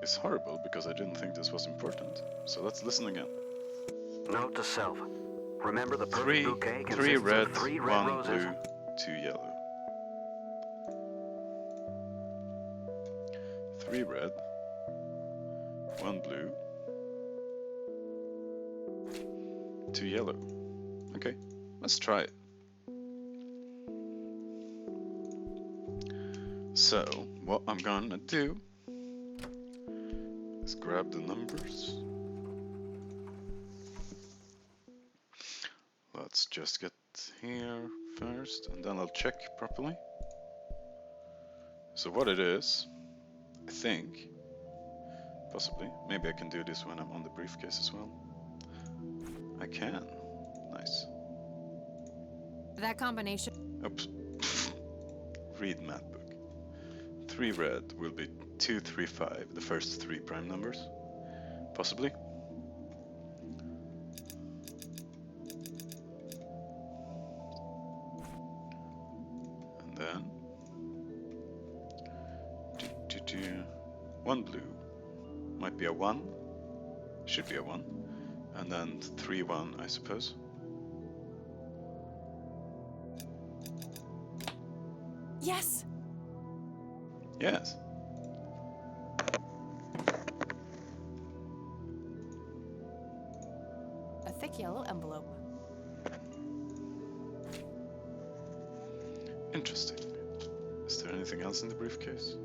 is horrible because I didn't think this was important. So let's listen again. Note to self. Remember, the perfect Three bouquet red, consists of 3 red 1 roses. blue, 2 yellow. 3 red, 1 blue, 2 yellow. Okay, let's try it. So, what I'm gonna do is grab the numbers. Let's just get here first, and then I'll check properly. So what it is, I think, possibly, maybe I can do this when I'm on the briefcase as well. I can. Nice. That combination. Oops. Read math book. 3 red will be 2, 3, 5, the first 3 prime numbers, possibly. And then 1 blue, might be a 1, should be a 1, and then 3, 1, I suppose. Yes! Yes. A thick yellow envelope. Interesting. Is there anything else in the briefcase?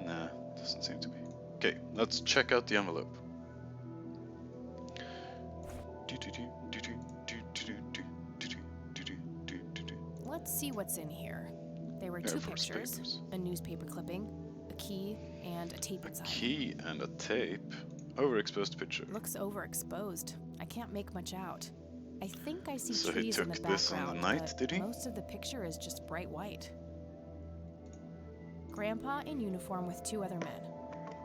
Nah, doesn't seem to be. Okay, let's check out the envelope. Let's see what's in here. There were 2 Air Force pictures, papers. a newspaper clipping, a key, and a tape inside. Key and a tape. Overexposed picture. Looks overexposed. I can't make much out. I think I see So he trees in the took this on background, the night, but did he? most of the picture is just bright white. Grandpa in uniform with 2 other men.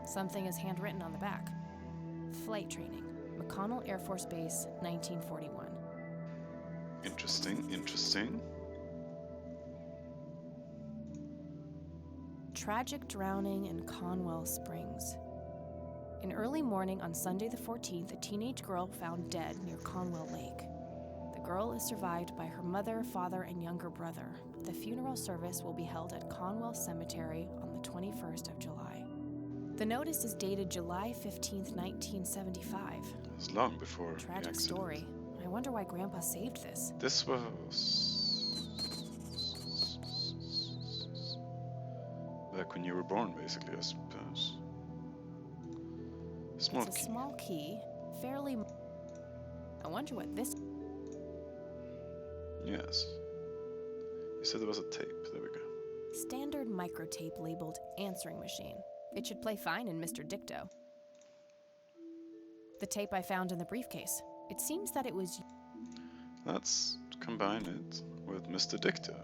Something is handwritten on the back. Flight training, McConnell Air Force Base, 1941. Interesting, interesting. Tragic drowning in Conwell Springs. In early morning on Sunday the 14th, a teenage girl found dead near Conwell Lake. The girl is survived by her mother, father, and younger brother. The funeral service will be held at Conwell Cemetery on the 21st of July. The notice is dated July 15th, 1975. It was long before the Tragic accident. story. I wonder why Grandpa saved this. This was back when you were born, basically, I suppose. Small It's a key. small key, fairly... I wonder what this... Yes. You said there was a tape. There we go. Standard microtape labeled answering machine. It should play fine in Mr. Dicto. The tape I found in the briefcase. It seems that it was... Let's combine it with Mr. Dicto.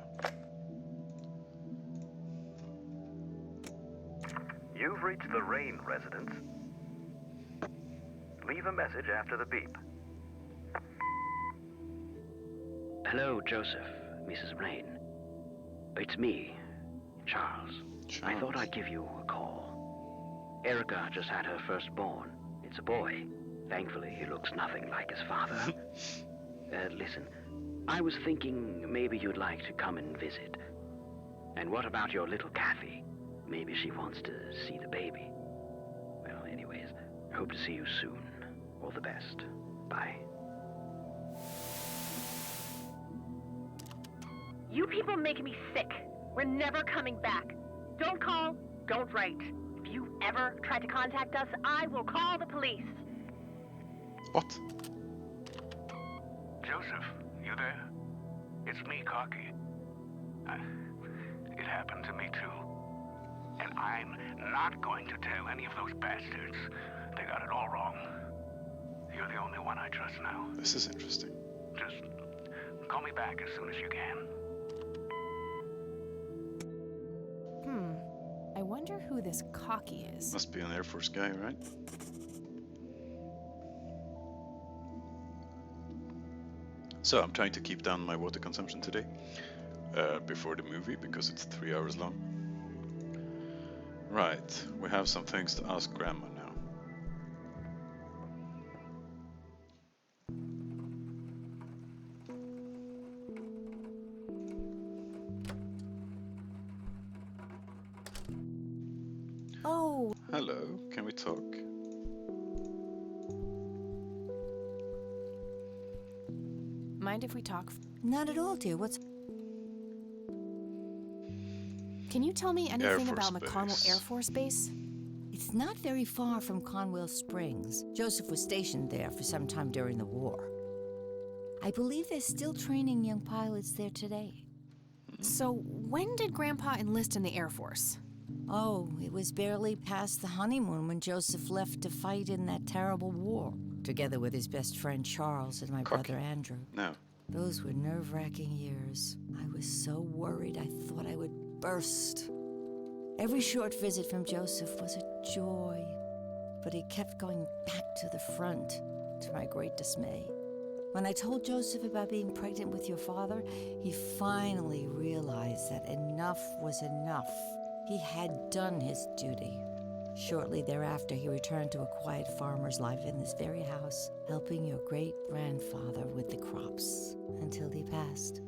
You've reached the Rain residence. Leave a message after the beep. Hello, Joseph, Mrs. Rain. It's me, Charles. I thought I'd give you a call. Erica just had her firstborn. It's a boy. Thankfully, he looks nothing like his father. Listen, I was thinking maybe you'd like to come and visit. And what about your little Kathy? Maybe she wants to see the baby. Well, anyways, hope to see you soon. All the best. Bye. You people make me sick. We're never coming back. Don't call, don't write. If you ever try to contact us, I will call the police. What? Joseph, you there? It's me, Cocky. It happened to me too. And I'm not going to tell any of those bastards. They got it all wrong. You're the only one I trust now. This is interesting. Just call me back as soon as you can. I wonder who this Cocky is. Must be an Air Force guy, right? So I'm trying to keep down my water consumption today before the movie because it's 3 hours long. Right, we have some things to ask Grandma now. So... Hello, can we talk? Mind if we talk? Not at all, dear. What's... Can you tell me anything Force about McConnell Base. Air Force Base? It's not very far from Conwell Springs. Joseph was stationed there for some time during the war. I believe they're still training young pilots there today. So, when did Grandpa enlist in the Air Force? Oh, it was barely past the honeymoon when Joseph left to fight in that terrible war, together with his best friend Charles and my brother Andrew. No. Those were nerve-wracking years. I was so worried I thought I would burst. Every short visit from Joseph was a joy, but he kept going back to the front, to my great dismay. When I told Joseph about being pregnant with your father, he finally realized that enough was enough. He had done his duty. Shortly thereafter, he returned to a quiet farmer's life in this very house, helping your great-grandfather with the crops until he passed.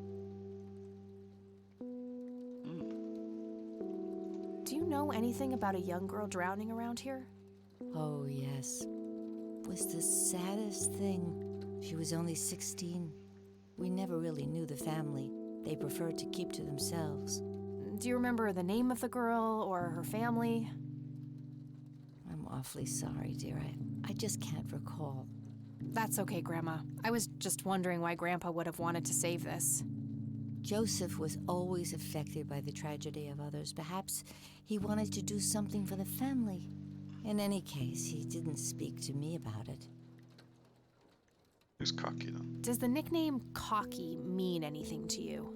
Do you know anything about a young girl drowning around here? Oh, yes. It was the saddest thing. She was only 16. We never really knew the family. They preferred to keep to themselves. Do you remember the name of the girl or her family? I'm awfully sorry, dear. I just can't recall. That's okay, Grandma. I was just wondering why Grandpa would have wanted to save this. Joseph was always affected by the tragedy of others. Perhaps he wanted to do something for the family. In any case, he didn't speak to me about it. Who's Cocky then? Does the nickname Cocky mean anything to you?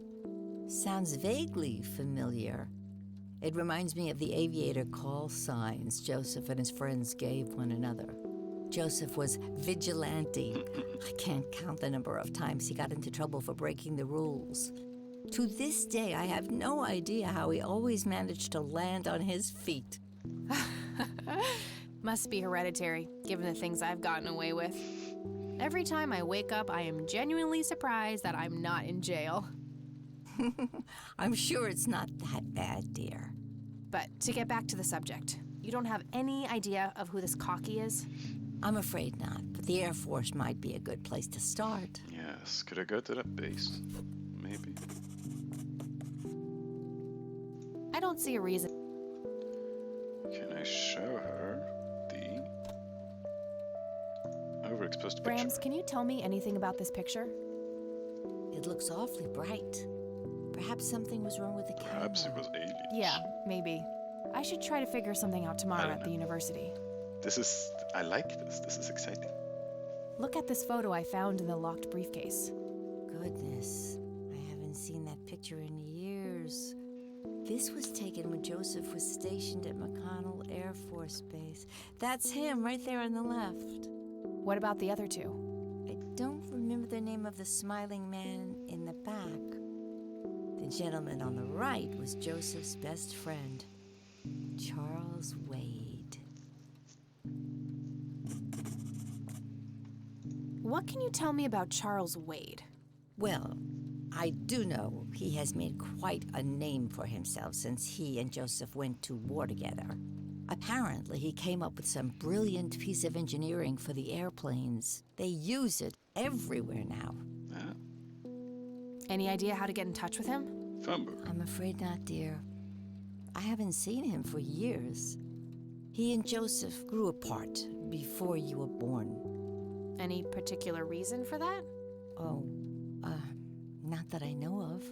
Sounds vaguely familiar. It reminds me of the aviator call signs Joseph and his friends gave one another. Joseph was vigilante. I can't count the number of times he got into trouble for breaking the rules. To this day, I have no idea how he always managed to land on his feet. Must be hereditary, given the things I've gotten away with. Every time I wake up, I am genuinely surprised that I'm not in jail. I'm sure it's not that bad, dear. But to get back to the subject, you don't have any idea of who this Cocky is? I'm afraid not, but the Air Force might be a good place to start. Yes, could I go to that base? Maybe. I don't see a reason. Can I show her the overexposed picture? Brams, can you tell me anything about this picture? It looks awfully bright. Perhaps something was wrong with the camera. Perhaps it was aliens. Yeah, maybe. I should try to figure something out tomorrow at the university. I like this. This is exciting. Look at this photo I found in the locked briefcase. Goodness, I haven't seen that picture in years. This was taken when Joseph was stationed at McConnell Air Force Base. That's him right there on the left. What about the other two? I don't remember the name of the smiling man in the back. The gentleman on the right was Joseph's best friend, Charles Wade. What can you tell me about Charles Wade? Well, I do know he has made quite a name for himself since he and Joseph went to war together. Apparently, he came up with some brilliant piece of engineering for the airplanes. They use it everywhere now. Any idea how to get in touch with him? Phone book. I'm afraid not, dear. I haven't seen him for years. He and Joseph grew apart before you were born. Any particular reason for that? Oh, not that I know of.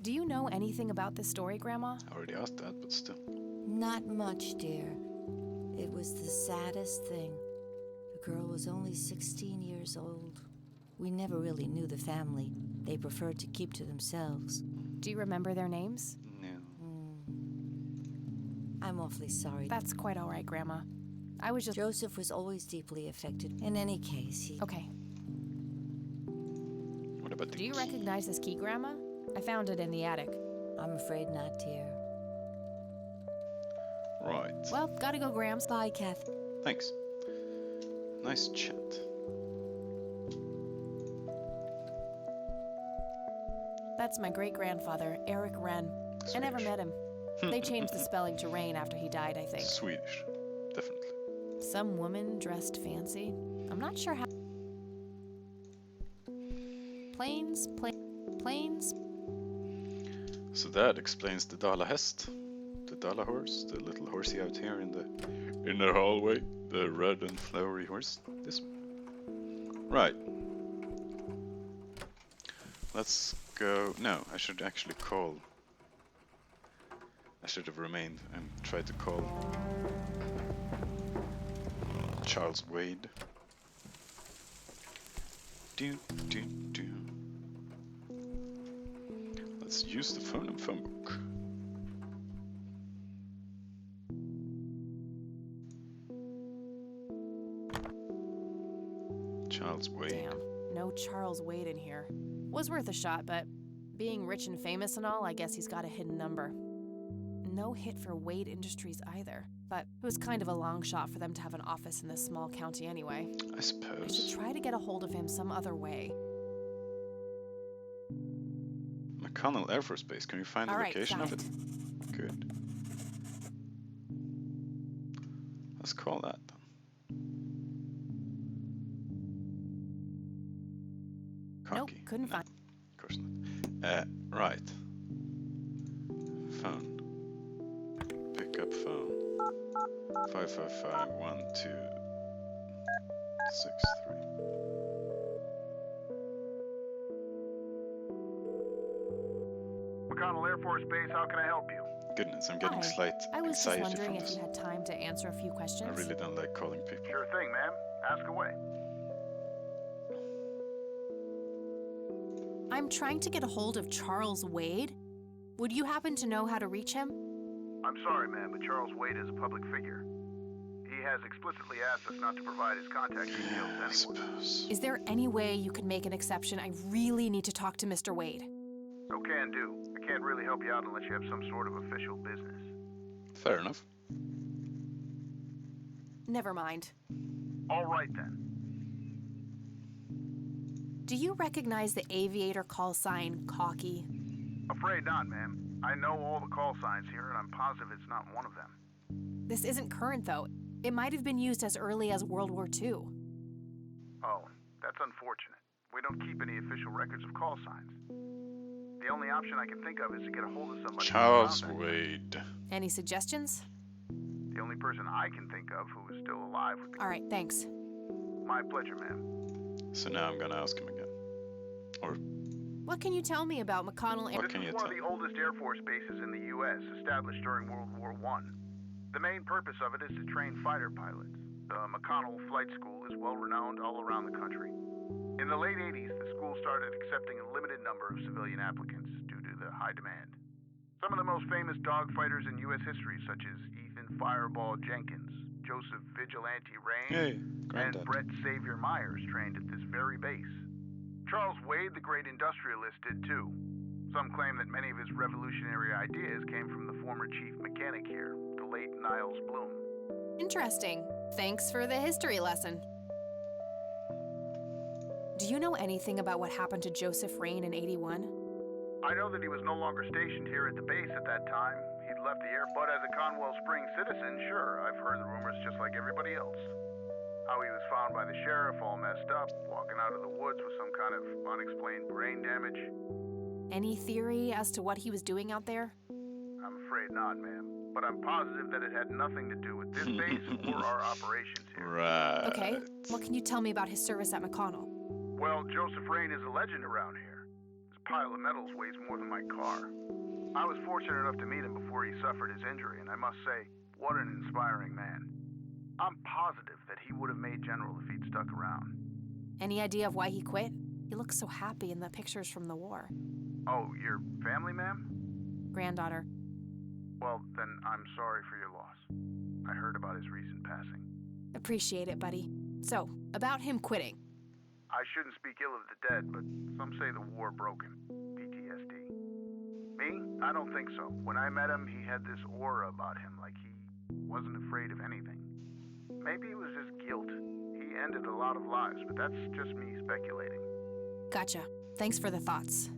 Do you know anything about this story, Grandma? I already asked that, but still. Not much, dear. It was the saddest thing. The girl was only 16 years old. We never really knew the family. They preferred to keep to themselves. Do you remember their names? No. I'm awfully sorry. That's quite all right, Grandma. I was just... Joseph was always deeply affected. In any case, he... Okay. What about the Do you recognize this key, Grandma? I found it in the attic. I'm afraid not, dear. Right. Well, gotta go, Grams. Bye, Kath. Thanks. Nice chat. That's my great-grandfather, Eric Wren. I never met him. They changed the spelling to Rain after he died, I think. Swedish. Definitely. Some woman dressed fancy. I'm not sure how... Planes. So that explains the Dala Hest. The Dala horse, the little horsey out here in the hallway. The red and flowery horse. This one. Right. Let's go... No, I should actually call... I should have remained and tried to call Charles Wade. Do. Let's use the phone and phone book. Charles Wade. Damn, no Charles Wade in here. Was worth a shot, but being rich and famous and all, I guess he's got a hidden number. No hit for Wade Industries either, but it was kind of a long shot for them to have an office in this small county anyway. I suppose. I should try to get a hold of him some other way. McConnell Air Force Base, can you find the location of it? Good. Let's call that then. Nope, couldn't find. Of course not. Right. Phone. Pick up phone. 555-1263. McConnell Air Force Base, how can I help you? Goodness, I'm getting slight I was just anxiety wondering from if this. you had time to answer a few questions. I really don't like calling people. Sure thing, ma'am. Ask away. I'm trying to get a hold of Charles Wade. Would you happen to know how to reach him? I'm sorry, ma'am, but Charles Wade is a public figure. He has explicitly asked us not to provide his contact details to anyone. Is there any way you could make an exception? I really need to talk to Mr. Wade. No can do. I can't really help you out unless you have some sort of official business. Fair enough. Never mind. All right then. Do you recognize the aviator call sign, Cocky? Afraid not, ma'am. I know all the call signs here, and I'm positive it's not one of them. This isn't current, though. It might have been used as early as World War II. Oh, that's unfortunate. We don't keep any official records of call signs. The only option I can think of is to get a hold of somebody. Charles Wade. Any suggestions? The only person I can think of who is still alive would be... All right, thanks. My pleasure, ma'am. So now I'm gonna ask him again. Or what can you tell me about McConnell Air... This is one of the oldest Air Force bases in the U.S., established during World War I. The main purpose of it is to train fighter pilots. The McConnell Flight School is well-renowned all around the country. In the late 80s, the school started accepting a limited number of civilian applicants due to the high demand. Some of the most famous dogfighters in U.S. history, such as Ethan Fireball Jenkins, Joseph Vigilante Rain, and Brett Xavier Myers trained at this very base. Charles Wade, the great industrialist, did too. Some claim that many of his revolutionary ideas came from the former chief mechanic here, the late Niles Bloom. Interesting. Thanks for the history lesson. Do you know anything about what happened to Joseph Rain in '81? I know that he was no longer stationed here at the base at that time. He'd left the air, but as a Conwell Springs citizen, sure, I've heard the rumors just like everybody else. How he was found by the sheriff all messed up, walking out of the woods with some kind of unexplained brain damage. Any theory as to what he was doing out there? I'm afraid not, ma'am. But I'm positive that it had nothing to do with this base or our operations here. Right. Okay, what can you tell me about his service at McConnell? Well, Joseph Rain is a legend around here. His pile of medals weighs more than my car. I was fortunate enough to meet him before he suffered his injury, and I must say, what an inspiring man. I'm positive that he would have made general if he'd stuck around. Any idea of why he quit? He looks so happy in the pictures from the war. Oh, your family, ma'am? Granddaughter. Well, then I'm sorry for your loss. I heard about his recent passing. Appreciate it, buddy. So, about him quitting. I shouldn't speak ill of the dead, but some say the war broke him. PTSD. Me? I don't think so. When I met him, he had this aura about him, like he wasn't afraid of anything. Maybe it was just guilt. He ended a lot of lives, but that's just me speculating. Gotcha. Thanks for the thoughts.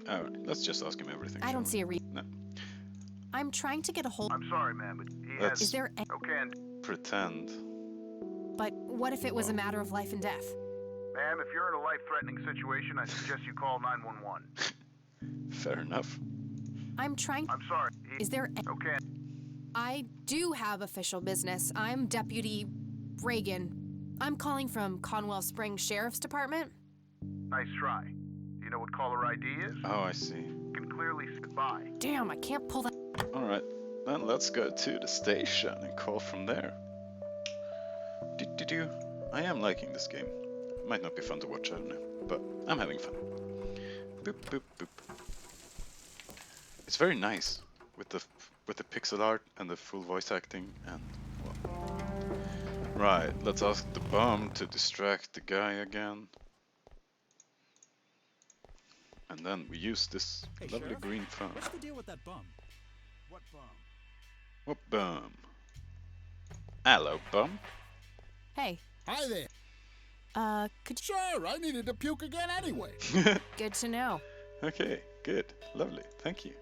Alright, let's just ask him everything. I don't see a No. I'm trying to get a hold. I'm sorry, ma'am, but he Let's Is there? Okay, pretend. But what if it was a matter of life and death? ma'am, if you're in a life-threatening situation, I suggest you call 911. Fair enough. I'm trying. I'm sorry. Is there? Okay. I do have official business. I'm Deputy Reagan. I'm calling from Conwell Springs Sheriff's Department. Nice try. Do you know what caller ID is? Oh, I see. You can clearly see by. Damn, I can't pull that. Alright, then let's go to the station and call from there. Do. I am liking this game. Might not be fun to watch, I don't know, but I'm having fun. Boop, boop, boop. It's very nice with the pixel art and the full voice acting and well. Right, let's ask the bum to distract the guy again. And then we use this Hey, lovely Sheriff, green phone. What's the deal with that bum? What bum? What bum? Hello, bum. Hey. Hi there. Could you? Sure, I needed to puke again anyway. Good to know. Okay, good. Lovely. Thank you.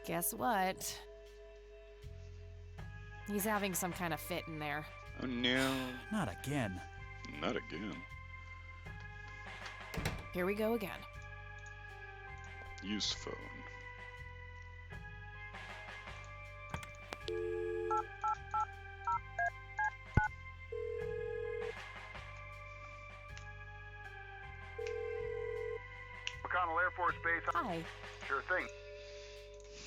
Guess what? He's having some kind of fit in there. Oh no. Not again. Not again. Here we go again. Use phone. McConnell Air Force Base. Hi. Sure thing.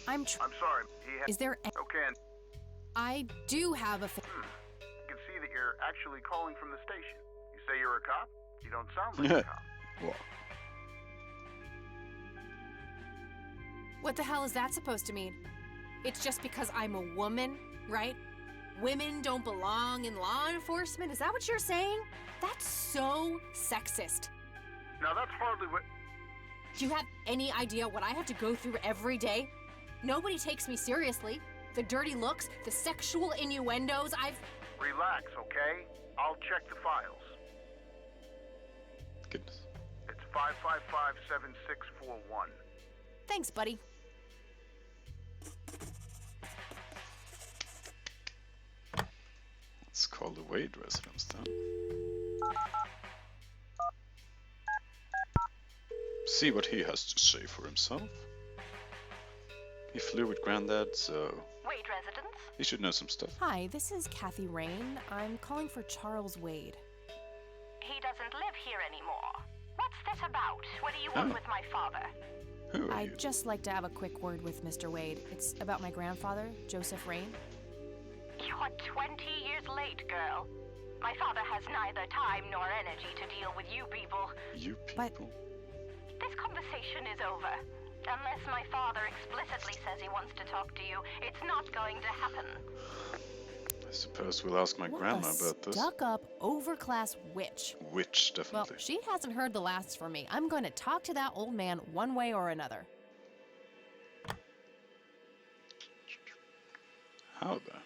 I'm sorry. Is there? Okay. I do have a. You can see that you're actually calling from the station. You say you're a cop? You don't sound like a cop. What? What the hell is that supposed to mean? It's just because I'm a woman, right? Women don't belong in law enforcement? Is that what you're saying? That's so sexist. Now that's hardly what... Do you have any idea what I have to go through every day? Nobody takes me seriously. The dirty looks, the sexual innuendos, Relax, okay? I'll check the files. Goodness. It's 555-7641. Thanks, buddy. Let's call the Wade residence then. See what he has to say for himself. He flew with Granddad, so Wade residence? he should know some stuff. Hi, this is Kathy Rain. I'm calling for Charles Wade. He doesn't live here anymore. What's this about? What do you want with my father? Who are you? I'd just like to have a quick word with Mr. Wade. It's about my grandfather, Joseph Rain. You're 20 years late, girl. My father has neither time nor energy to deal with you people. You people? This conversation is over. Unless my father explicitly says he wants to talk to you, it's not going to happen. I suppose we'll ask my grandma about this. Stuck-up, overclass witch. Witch, Well, definitely. she hasn't heard the last from me. I'm going to talk to that old man one way or another. How though?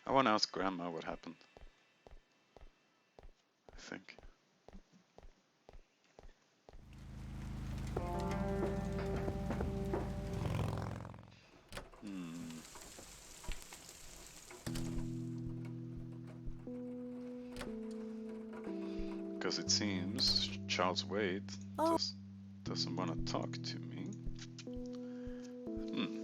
I want to ask Grandma what happened. I think. Because it seems Charles Wade doesn't want to talk to me.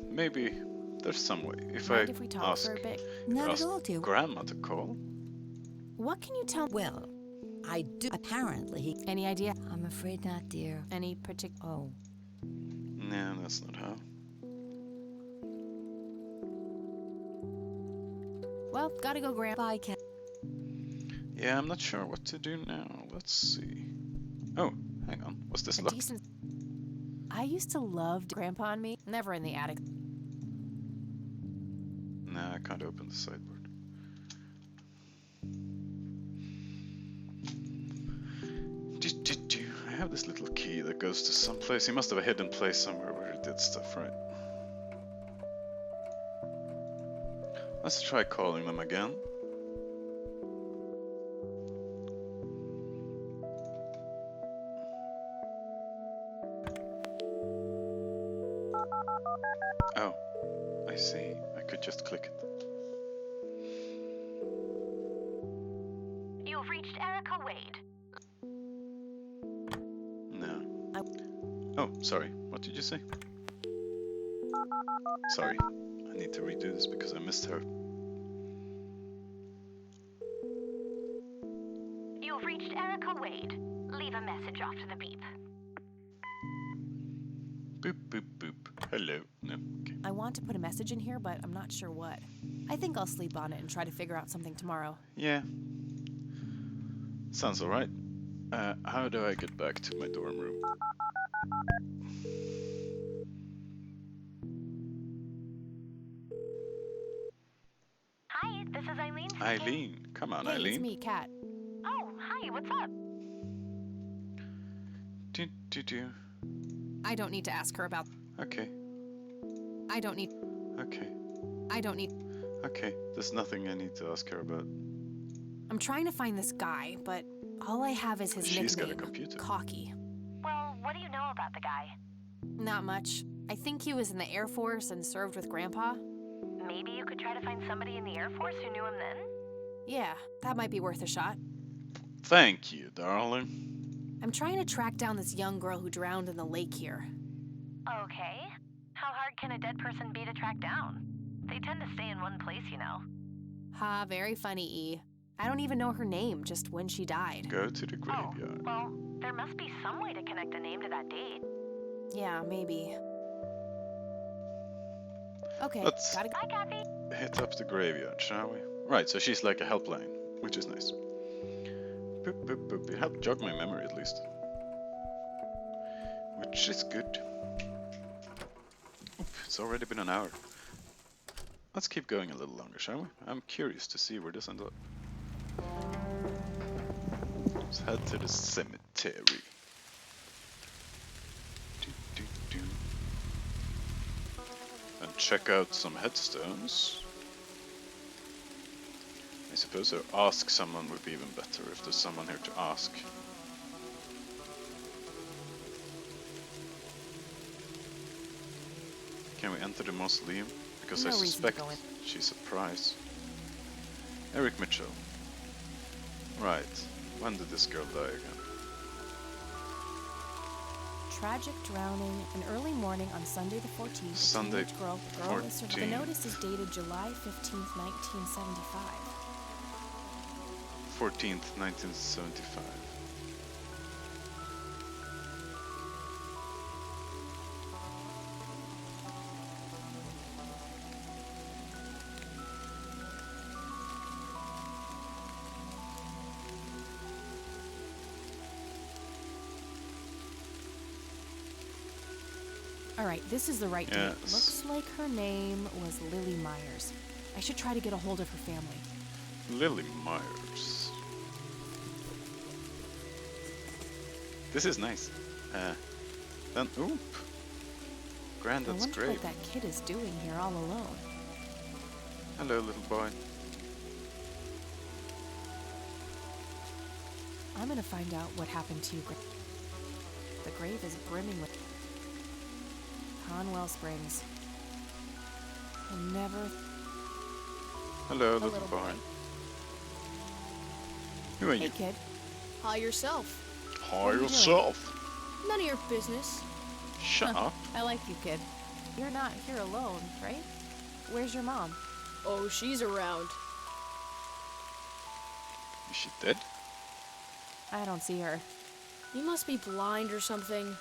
Maybe there's some way. If Mind I if we talk ask, for a bit? Not ask at all, dear. Grandma to call. What can you tell? Well, I do. Apparently, he. Any idea? I'm afraid not, dear. Any particular? Oh. No, that's not how. Well, gotta go, Grandpa. Bye, Cat. Yeah, I'm not sure what to do now. Let's see. Oh, hang on. What's this A lock? decent. I used to love Grandpa and me. Never in the attic. Nah, I can't open the sideboard. I have this little key that goes to some place. He must have a hidden place somewhere where he did stuff, right? Let's try calling them again. Oh, I see. I could just click it. You've reached Erica Wade. No. Oh, sorry. What did you say? Sorry. I need to redo this because I missed her. You've reached Erica Wade. Leave a message after the beep. Boop, boop, boop. Hello. No, okay. I want to put a message in here, but I'm not sure what. I think I'll sleep on it and try to figure out something tomorrow. Yeah. Sounds alright. How do I get back to my dorm room? Hi, this is Eileen speaking. Eileen. Come on, Hey, Eileen. it's me, Kat. Oh, hi, what's up? Do. I don't need to ask her about... Okay. I don't need... Okay. I don't need... Okay. There's nothing I need to ask her about. I'm trying to find this guy, but all I have is his She's got a nickname, computer. Cocky. Well, what do you know about the guy? Not much. I think he was in the Air Force and served with Grandpa. Maybe you could try to find somebody in the Air Force who knew him then? Yeah, that might be worth a shot. Thank you, darling. I'm trying to track down this young girl who drowned in the lake here. Okay. How hard can a dead person be to track down? They tend to stay in one place, you know. Ha, very funny, E. I don't even know her name, just when she died. Go to the graveyard. Oh, well, there must be some way to connect a name to that date. Yeah, maybe. Okay, Let's gotta go. Bye, Kathy. hit up the graveyard, shall we? Right, so she's like a helpline, which is nice. Boop, boop, boop. It helped jog my memory at least. Which is good. Oop, it's already been an hour. Let's keep going a little longer, shall we? I'm curious to see where this ends up. Let's head to the cemetery. Do. And check out some headstones. I suppose ask someone would be even better if there's someone here to ask. Can we enter the mausoleum? Because No I reason to suspect go in. she's a prize. Eric Mitchell. Right. When did this girl die again? Tragic drowning in early morning on Sunday the 14th. Sunday Girl is the 14th. notice is dated July 15th, 1975. 14th, 1975. All right, this is the right date. Yes. Looks like her name was Lily Myers. I should try to get a hold of her family. Lily Myers. This is nice. Then, oop. I Grandad's wonder grave. what that kid is doing here all alone. Hello, little boy. I'm gonna find out what happened to you. The grave is brimming with Conwell Springs. I never. Hello, little boy. Who are Hey, you? kid. Hi yourself. Hi What are you yourself. None of your business. Shut up. I like you, kid. You're not here alone, right? Where's your mom? Oh, she's around. Is she dead? I don't see her. You must be blind or something.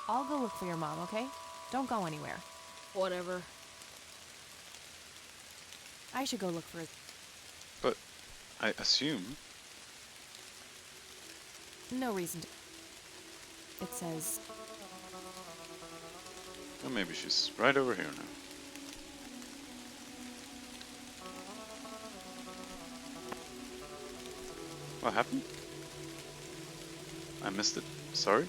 I'll go look for your mom, okay? Don't go anywhere. Whatever. I should go look for her. But I assume. No reason to. It says, Well, maybe she's right over here now. What happened? I missed it. Sorry.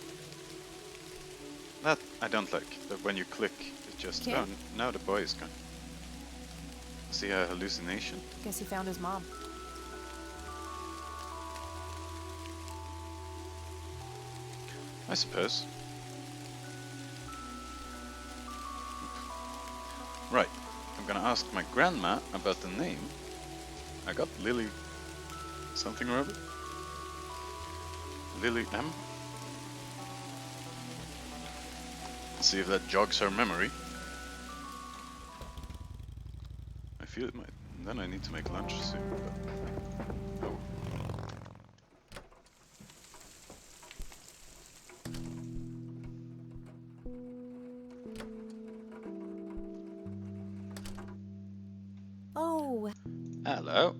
That I don't like. That when you click, it just. Kid? Oh, now the boy is gone. Is he a hallucination? Guess he found his mom. I suppose. Right, I'm gonna ask my grandma about the name. I got Lily something or other. Lily M. Let's see if that jogs her memory. I feel it might. Then I need to make lunch soon. But... oh. Oh. Hello.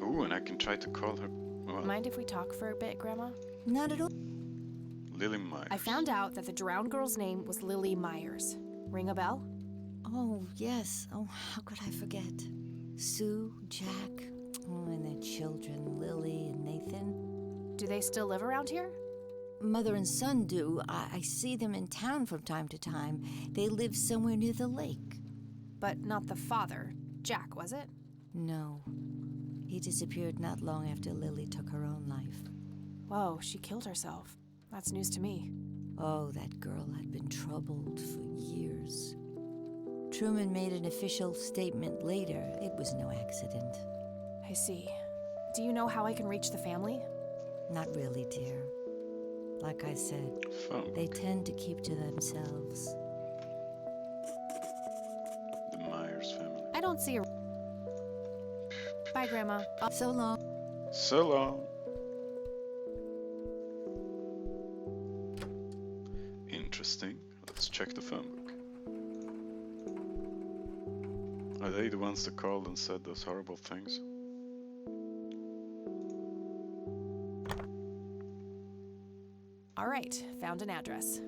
Ooh, and I can try to call her. Well, Mind if we talk for a bit, Grandma? Not at all. Lily Myers. I found out that the drowned girl's name was Lily Myers. Ring a bell? Oh, yes. Oh, how could I forget? Sue, Jack, oh, and their children, Lily and Nathan. Do they still live around here? Mother and son do. I see them in town from time to time. They live somewhere near the lake. But not the father. Jack, was it? No. He disappeared not long after Lily took her own life. Whoa, she killed herself. That's news to me. Oh, that girl had been troubled for years. Truman made an official statement later. It was no accident. I see. Do you know how I can reach the family? Not really, dear. Like I said, they tend to keep to themselves. The Myers family. I don't see a... Bye, Grandma. So long. So long. Interesting. Let's check the phone book. Are they the ones that called and said those horrible things? All right, found an address.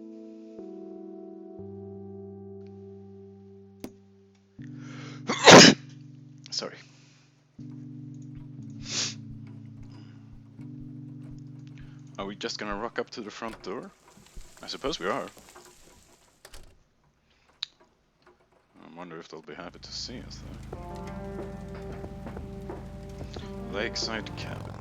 Sorry. Are we just gonna rock up to the front door? I suppose we are. I wonder if they'll be happy to see us though. Lakeside cabin.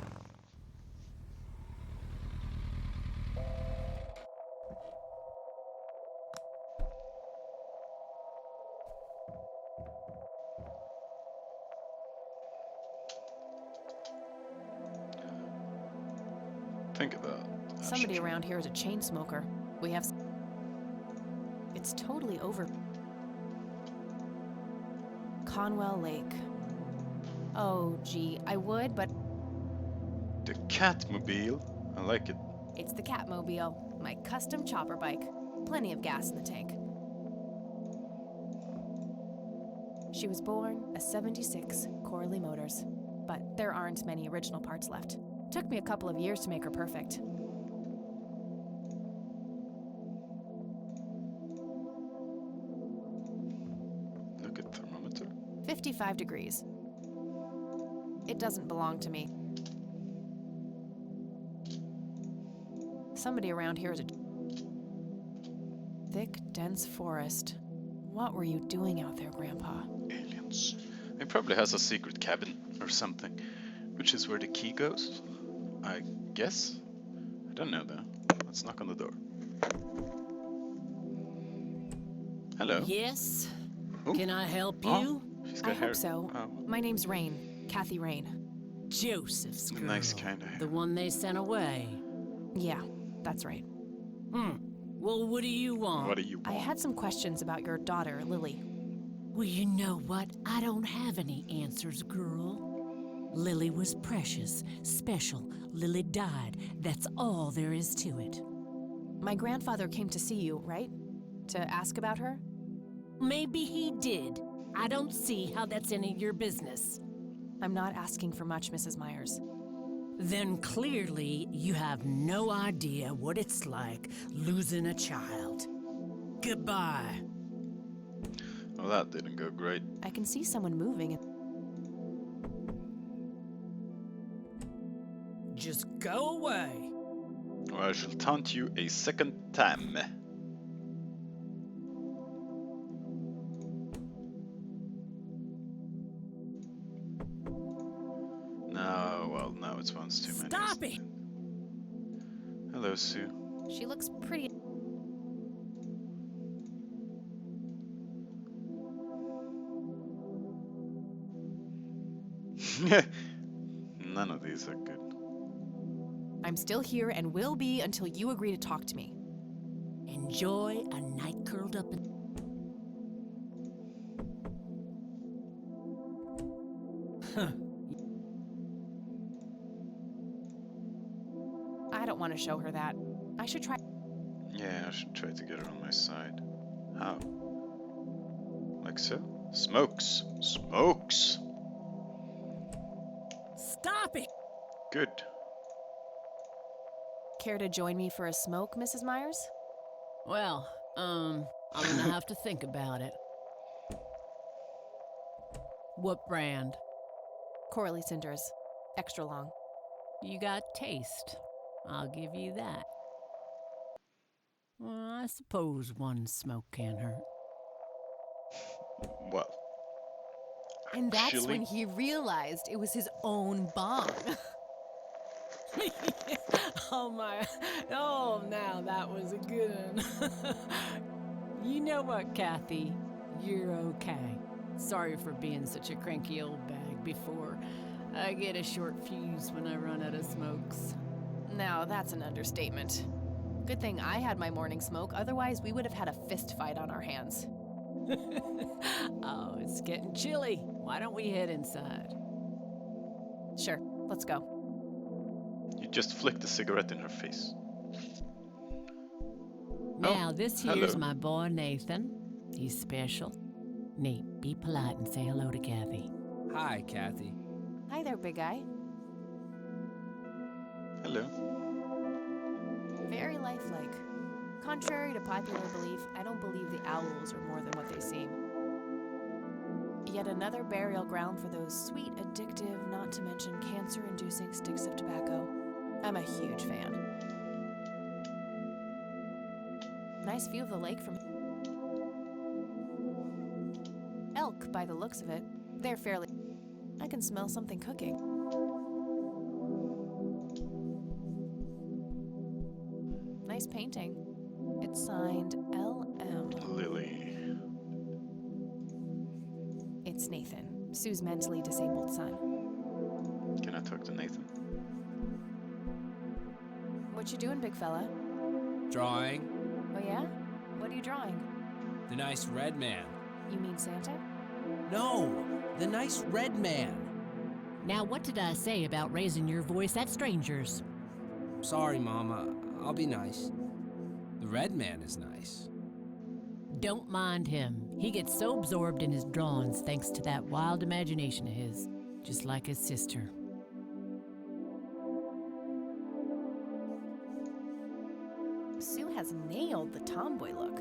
Think about it. Somebody around here is a chain smoker. We have... It's totally over. Conwell Lake. Oh, gee, I would, but... The Catmobile. I like it. It's the Catmobile, my custom chopper bike. Plenty of gas in the tank. She was born a 76 Corley Motors, but there aren't many original parts left. Took me a couple of years to make her perfect. Look at thermometer. 55 degrees. It doesn't belong to me. Somebody around here is a thick, dense forest. What were you doing out there, Grandpa? Aliens. It probably has a secret cabin or something, which is where the key goes, I guess. I don't know though. Let's knock on the door. Hello. Yes? Ooh. Can I help Oh, you? she's got I hair. hope so. Oh, My name's Rain. Kathy Rain. Joseph's girl. nice kind of hair. The one they sent away. Yeah, that's right. Well, what do you want? What do you I want? had some questions about your daughter, Lily. Well, you know what? I don't have any answers, girl. Lily was precious, special. Lily died. That's all there is to it. My grandfather came to see you, right? To ask about her? Maybe he did. I don't see how that's any of your business. I'm not asking for much, Mrs. Myers. Then clearly you have no idea what it's like losing a child. Goodbye. Well, that didn't go great. I can see someone moving. Just go away. Or I shall taunt you a second time. Stop it! Hello, Sue. She looks pretty. None of these are good. I'm still here and will be until you agree to talk to me. Enjoy a night curled up in... I don't want to show her that. I should try. Yeah, I should try to get her on my side. How? Like so? Smokes! Smokes! Stop it! Good. Care to join me for a smoke, Mrs. Myers? Well, I'm gonna have to think about it. What brand? Corley Cinders. Extra long. You got taste. I'll give you that. Well, I suppose one smoke can't hurt. Well. And that's Actually- when he realized it was his own bong. Oh my, oh now that was a good one. You know what, Kathy? You're okay. Sorry for being such a cranky old bag before. I get a short fuse when I run out of smokes. Now that's an understatement. Good thing I had my morning smoke, otherwise we would have had a fist fight on our hands. Oh, it's getting chilly. Why don't we head inside? Sure, let's go. You just flicked a cigarette in her face. Now, this here's hello. my boy Nathan. He's special. Nate, be polite and say hello to Kathy. Hi, Kathy. Hi there, big guy. Hello. Very lifelike. Contrary to popular belief, I don't believe the owls are more than what they seem. Yet another burial ground for those sweet, addictive, not to mention cancer-inducing sticks of tobacco. I'm a huge fan. Nice view of the lake from elk, by the looks of it. They're fairly... I can smell something cooking. Nice painting. It's signed L.M. Lily. It's Nathan, Sue's mentally disabled son. Can I talk to Nathan? What you doing, big fella? Drawing. Oh yeah? What are you drawing? The nice red man. You mean Santa? No, the nice red man. Now, what did I say about raising your voice at strangers? Sorry, Mama. I'll be nice. The red man is nice. Don't mind him. He gets so absorbed in his drawings thanks to that wild imagination of his, just like his sister. Sue has nailed the tomboy look.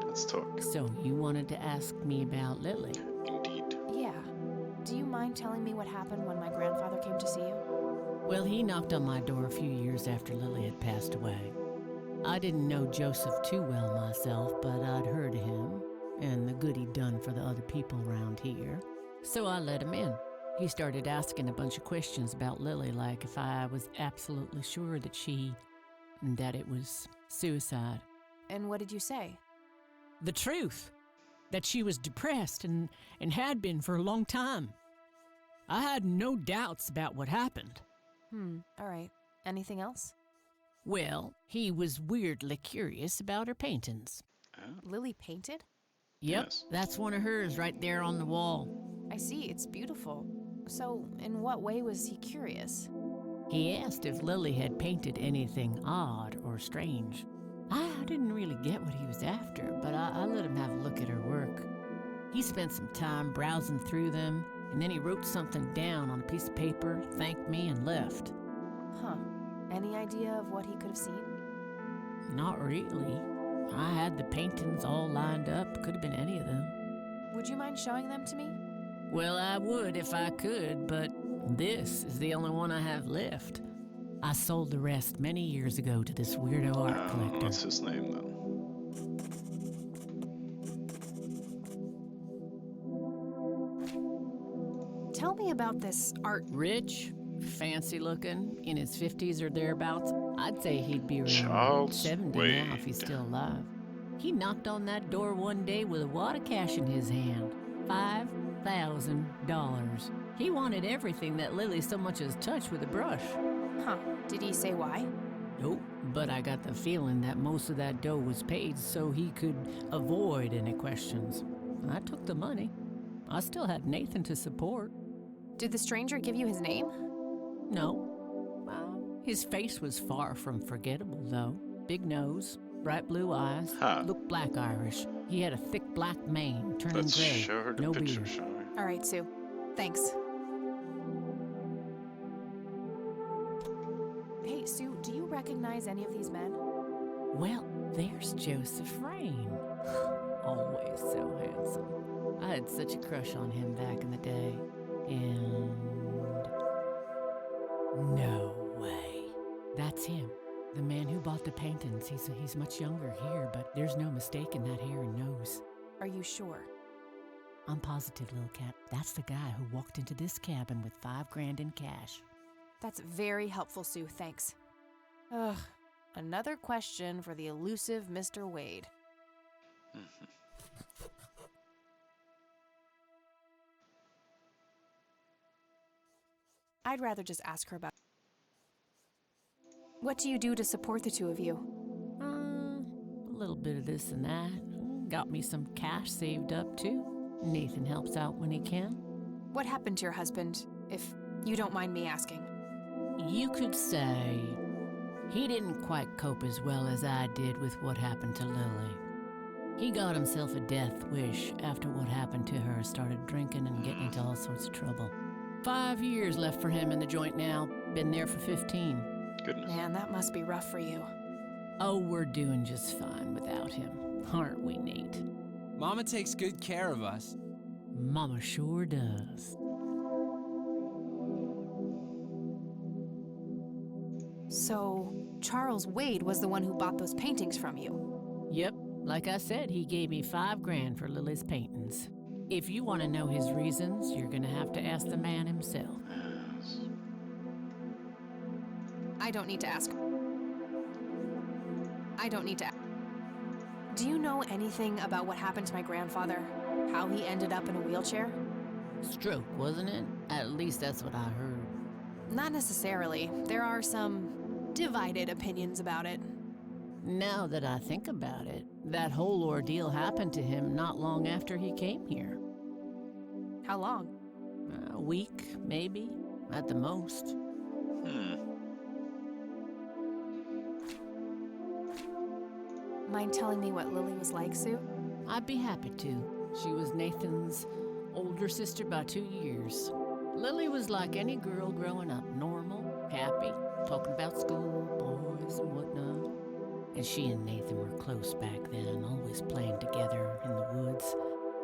Let's talk. So you wanted to ask me about Lily? Indeed. Yeah. Do you mind telling me what happened when my grandfather came to see you? Well, he knocked on my door a few years after Lily had passed away. I didn't know Joseph too well myself, but I'd heard of him and the good he'd done for the other people around here. So I let him in. He started asking a bunch of questions about Lily, like if I was absolutely sure that it was suicide. And what did you say? The truth. That she was depressed and had been for a long time. I had no doubts about what happened. All right. Anything else? Well, he was weirdly curious about her paintings. Lily painted? Yep, Yes. that's one of hers right there on the wall. I see, it's beautiful. So, in what way was he curious? He asked if Lily had painted anything odd or strange. I didn't really get what he was after, but I let him have a look at her work. He spent some time browsing through them, and then he wrote something down on a piece of paper, thanked me, and left. Huh. Any idea of what he could have seen? Not really. I had the paintings all lined up. Could have been any of them. Would you mind showing them to me? Well, I would if I could, but this is the only one I have left. I sold the rest many years ago to this weirdo art collector. What's his name then? Tell me about this art. Rich, fancy looking, in his 50s or thereabouts. I'd say he'd be around Charles 70 now if he's still alive. He knocked on that door one day with a wad of cash in his hand. $5,000. He wanted everything that Lily so much as touched with a brush. Huh. Did he say why? Nope, but I got the feeling that most of that dough was paid so he could avoid any questions. I took the money. I still had Nathan to support. Did the stranger give you his name? No. Well, his face was far from forgettable, though. Big nose, bright blue eyes, looked black Irish. He had a thick black mane, turning Let's gray. show her the no picture, beard. shall we? All right, Sue. Thanks. Hey, Sue, do you recognize any of these men? Well, there's Joseph Rain. Always so handsome. I had such a crush on him back in the day. And... no way. That's him. The man who bought the paintings. He's much younger here, but there's no mistaking that hair and nose. Are you sure? I'm positive, little cat. That's the guy who walked into this cabin with $5,000 in cash. That's very helpful, Sue. Thanks. Ugh. Another question for the elusive Mr. Wade. I'd rather just ask her about... What do you do to support the two of you? A little bit of this and that. Got me some cash saved up, too. Nathan helps out when he can. What happened to your husband, if you don't mind me asking? You could say he didn't quite cope as well as I did with what happened to Lily. He got himself a death wish after what happened to her, started drinking and getting into all sorts of trouble. 5 years left for him in the joint now. Been there for 15. Goodness. Man, that must be rough for you. Oh, we're doing just fine without him. Aren't we, Nate? Mama takes good care of us. Mama sure does. So, Charles Wade was the one who bought those paintings from you? Yep. Like I said, he gave me $5,000 for Lily's paintings. If you want to know his reasons, you're gonna have to ask the man himself. I don't need to ask. Do you know anything about what happened to my grandfather? How he ended up in a wheelchair? Stroke, wasn't it? At least that's what I heard. Not necessarily. There are some divided opinions about it. Now that I think about it, that whole ordeal happened to him not long after he came here. How long? A week, maybe, at the most. Mind telling me what Lily was like, Sue? I'd be happy to. She was Nathan's older sister by 2 years. Lily was like any girl growing up, normal, happy, talking about school, boys, and whatnot. And she and Nathan were close back then, always playing together in the woods.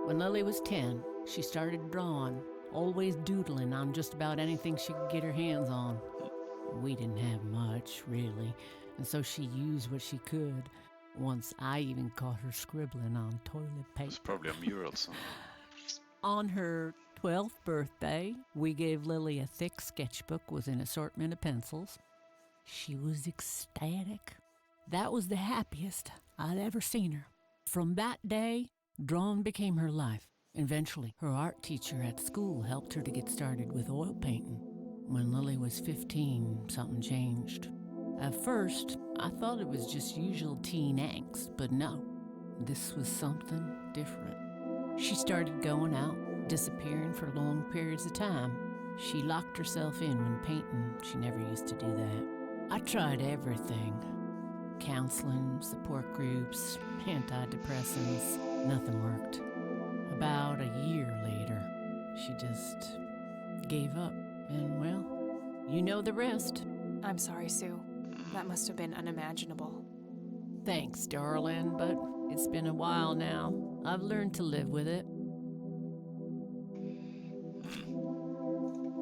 When Lily was 10, she started drawing, always doodling on just about anything she could get her hands on. We didn't have much, really, and so she used what she could. Once I even caught her scribbling on toilet paper. It's probably a mural somewhere. On her 12th birthday, we gave Lily a thick sketchbook with an assortment of pencils. She was ecstatic. That was the happiest I'd ever seen her. From that day, drawing became her life. Eventually, her art teacher at school helped her to get started with oil painting. When Lily was 15, something changed. At first, I thought it was just usual teen angst, but no, this was something different. She started going out, disappearing for long periods of time. She locked herself in when painting. She never used to do that. I tried everything. Counseling, support groups, antidepressants. Nothing worked. About a year later, she just gave up. And well, you know the rest. I'm sorry, Sue. That must have been unimaginable. Thanks, darling, but it's been a while now. I've learned to live with it.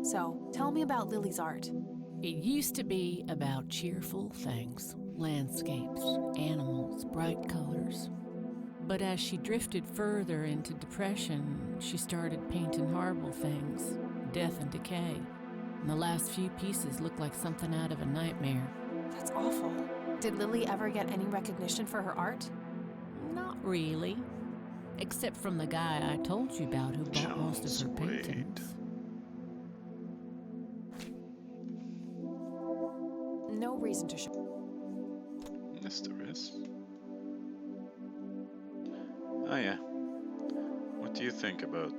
So, tell me about Lily's art. It used to be about cheerful things, landscapes, animals, bright colors. But as she drifted further into depression, she started painting horrible things, death and decay. And the last few pieces look like something out of a nightmare. That's awful. Did Lily ever get any recognition for her art? Not really. Except from the guy I told you about who bought most of her paintings. No reason to show. Yes, there is. Oh yeah. What do you think about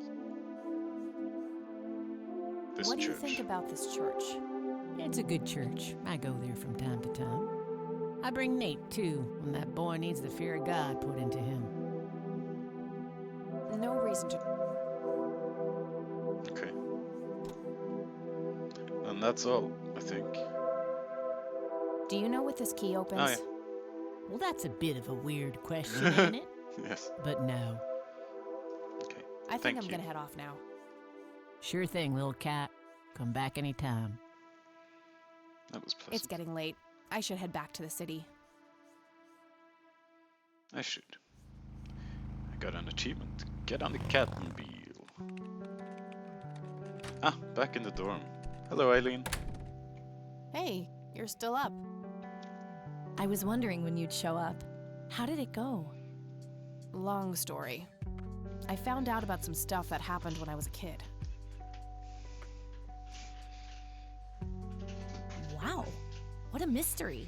this What do you church? think about this church? It's a good church. I go there from time to time. I bring Nate, too, when that boy needs the fear of God put into him. No reason to. Okay. And that's all, I think. Do you know what this key opens? Oh, yeah. Well, that's a bit of a weird question, ain't it? Yes. But no. Okay. I think Thank I'm you. gonna head off now. Sure thing, little cat. Come back anytime. That was pleasant. It's getting late. I should head back to the city. I should. I got an achievement. Get on the Catmobile. Ah, back in the dorm. Hello, Eileen. Hey, you're still up. I was wondering when you'd show up. How did it go? Long story. I found out about some stuff that happened when I was a kid. Wow, what a mystery.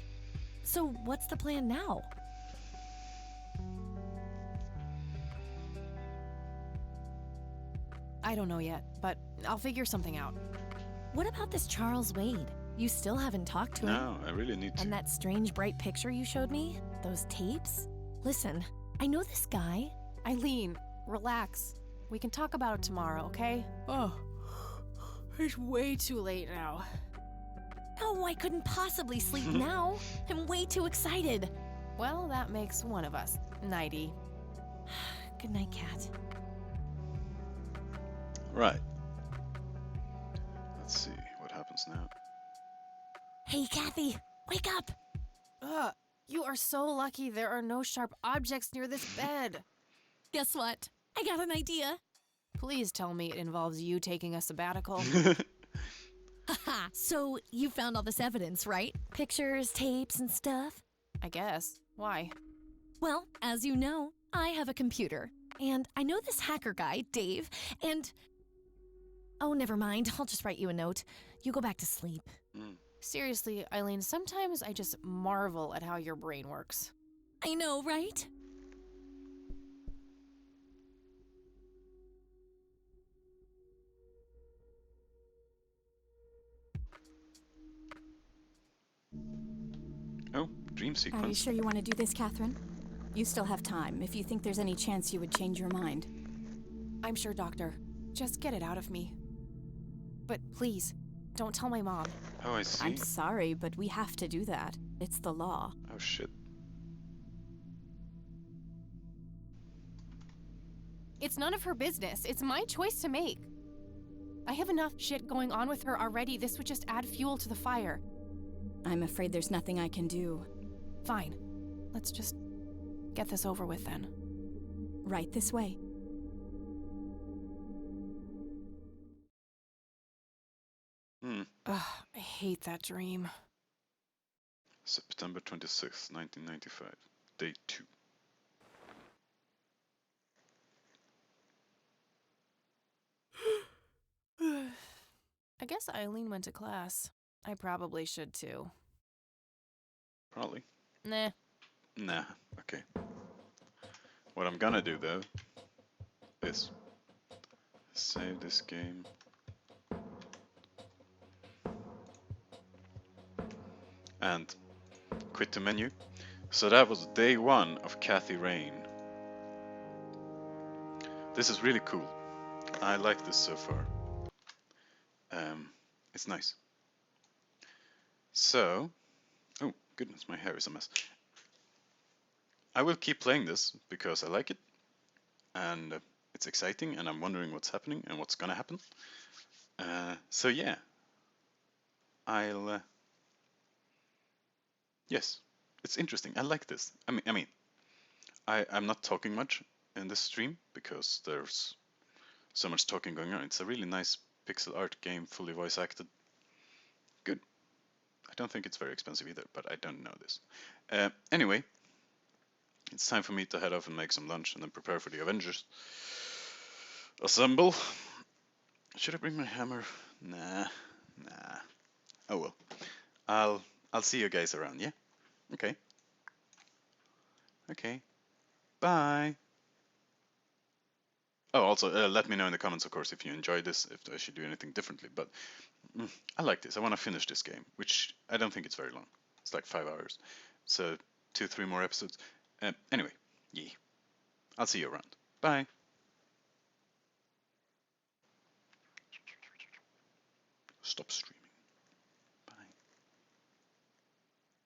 So what's the plan now? I don't know yet, but I'll figure something out. What about this Charles Wade? You still haven't talked to him? No, I really need to. And that strange bright picture you showed me? Those tapes? Listen, I know this guy. Eileen, relax. We can talk about it tomorrow, okay? Oh, it's way too late now. No, I couldn't possibly sleep now. I'm way too excited. Well, that makes one of us. Nighty. Good night, Kat. Right. Let's see what happens now. Hey, Kathy, wake up! Ugh, you are so lucky there are no sharp objects near this bed. Guess what? I got an idea. Please tell me it involves you taking a sabbatical. Haha, so you found all this evidence, right? Pictures, tapes, and stuff? I guess. Why? Well, as you know, I have a computer. And I know this hacker guy, Dave, and... Oh, never mind. I'll just write you a note. You go back to sleep. Seriously, Eileen, sometimes I just marvel at how your brain works. I know, right? Oh, dream Are you sequence. sure you want to do this, Catherine? You still have time, if you think there's any chance you would change your mind. I'm sure, Doctor. Just get it out of me. But please, don't tell my mom. Oh, I see. I'm sorry, but we have to do that. It's the law. Oh, shit. It's none of her business. It's my choice to make. I have enough shit going on with her already. This would just add fuel to the fire. I'm afraid there's nothing I can do. Fine. Let's just get this over with then. Right this way. Ugh, I hate that dream. September 26th, 1995. Day 2. I guess Eileen went to class. I probably should too. Probably. Nah. Nah, okay. What I'm gonna do though is save this game. And quit the menu. So that was day 1 of Kathy Rain. This is really cool. I like this so far. It's nice. So, oh goodness, my hair is a mess. I will keep playing this because I like it, and it's exciting, and I'm wondering what's happening and what's gonna happen. So yeah, I'll. Yes, it's interesting. I like this. I'm not talking much in this stream because there's so much talking going on. It's a really nice pixel art game, fully voice acted. Good. I don't think it's very expensive either, but I don't know this. Anyway, it's time for me to head off and make some lunch and then prepare for the Avengers. Assemble. Should I bring my hammer? Nah. Oh well. I'll see you guys around, yeah? Okay. Okay. Bye. Oh, also, let me know in the comments, of course, if you enjoyed this, if I should do anything differently. But I like this. I want to finish this game, which I don't think it's very long. It's like 5 hours. So 2-3 more episodes. Anyway, yeah. I'll see you around. Bye. Stop stream.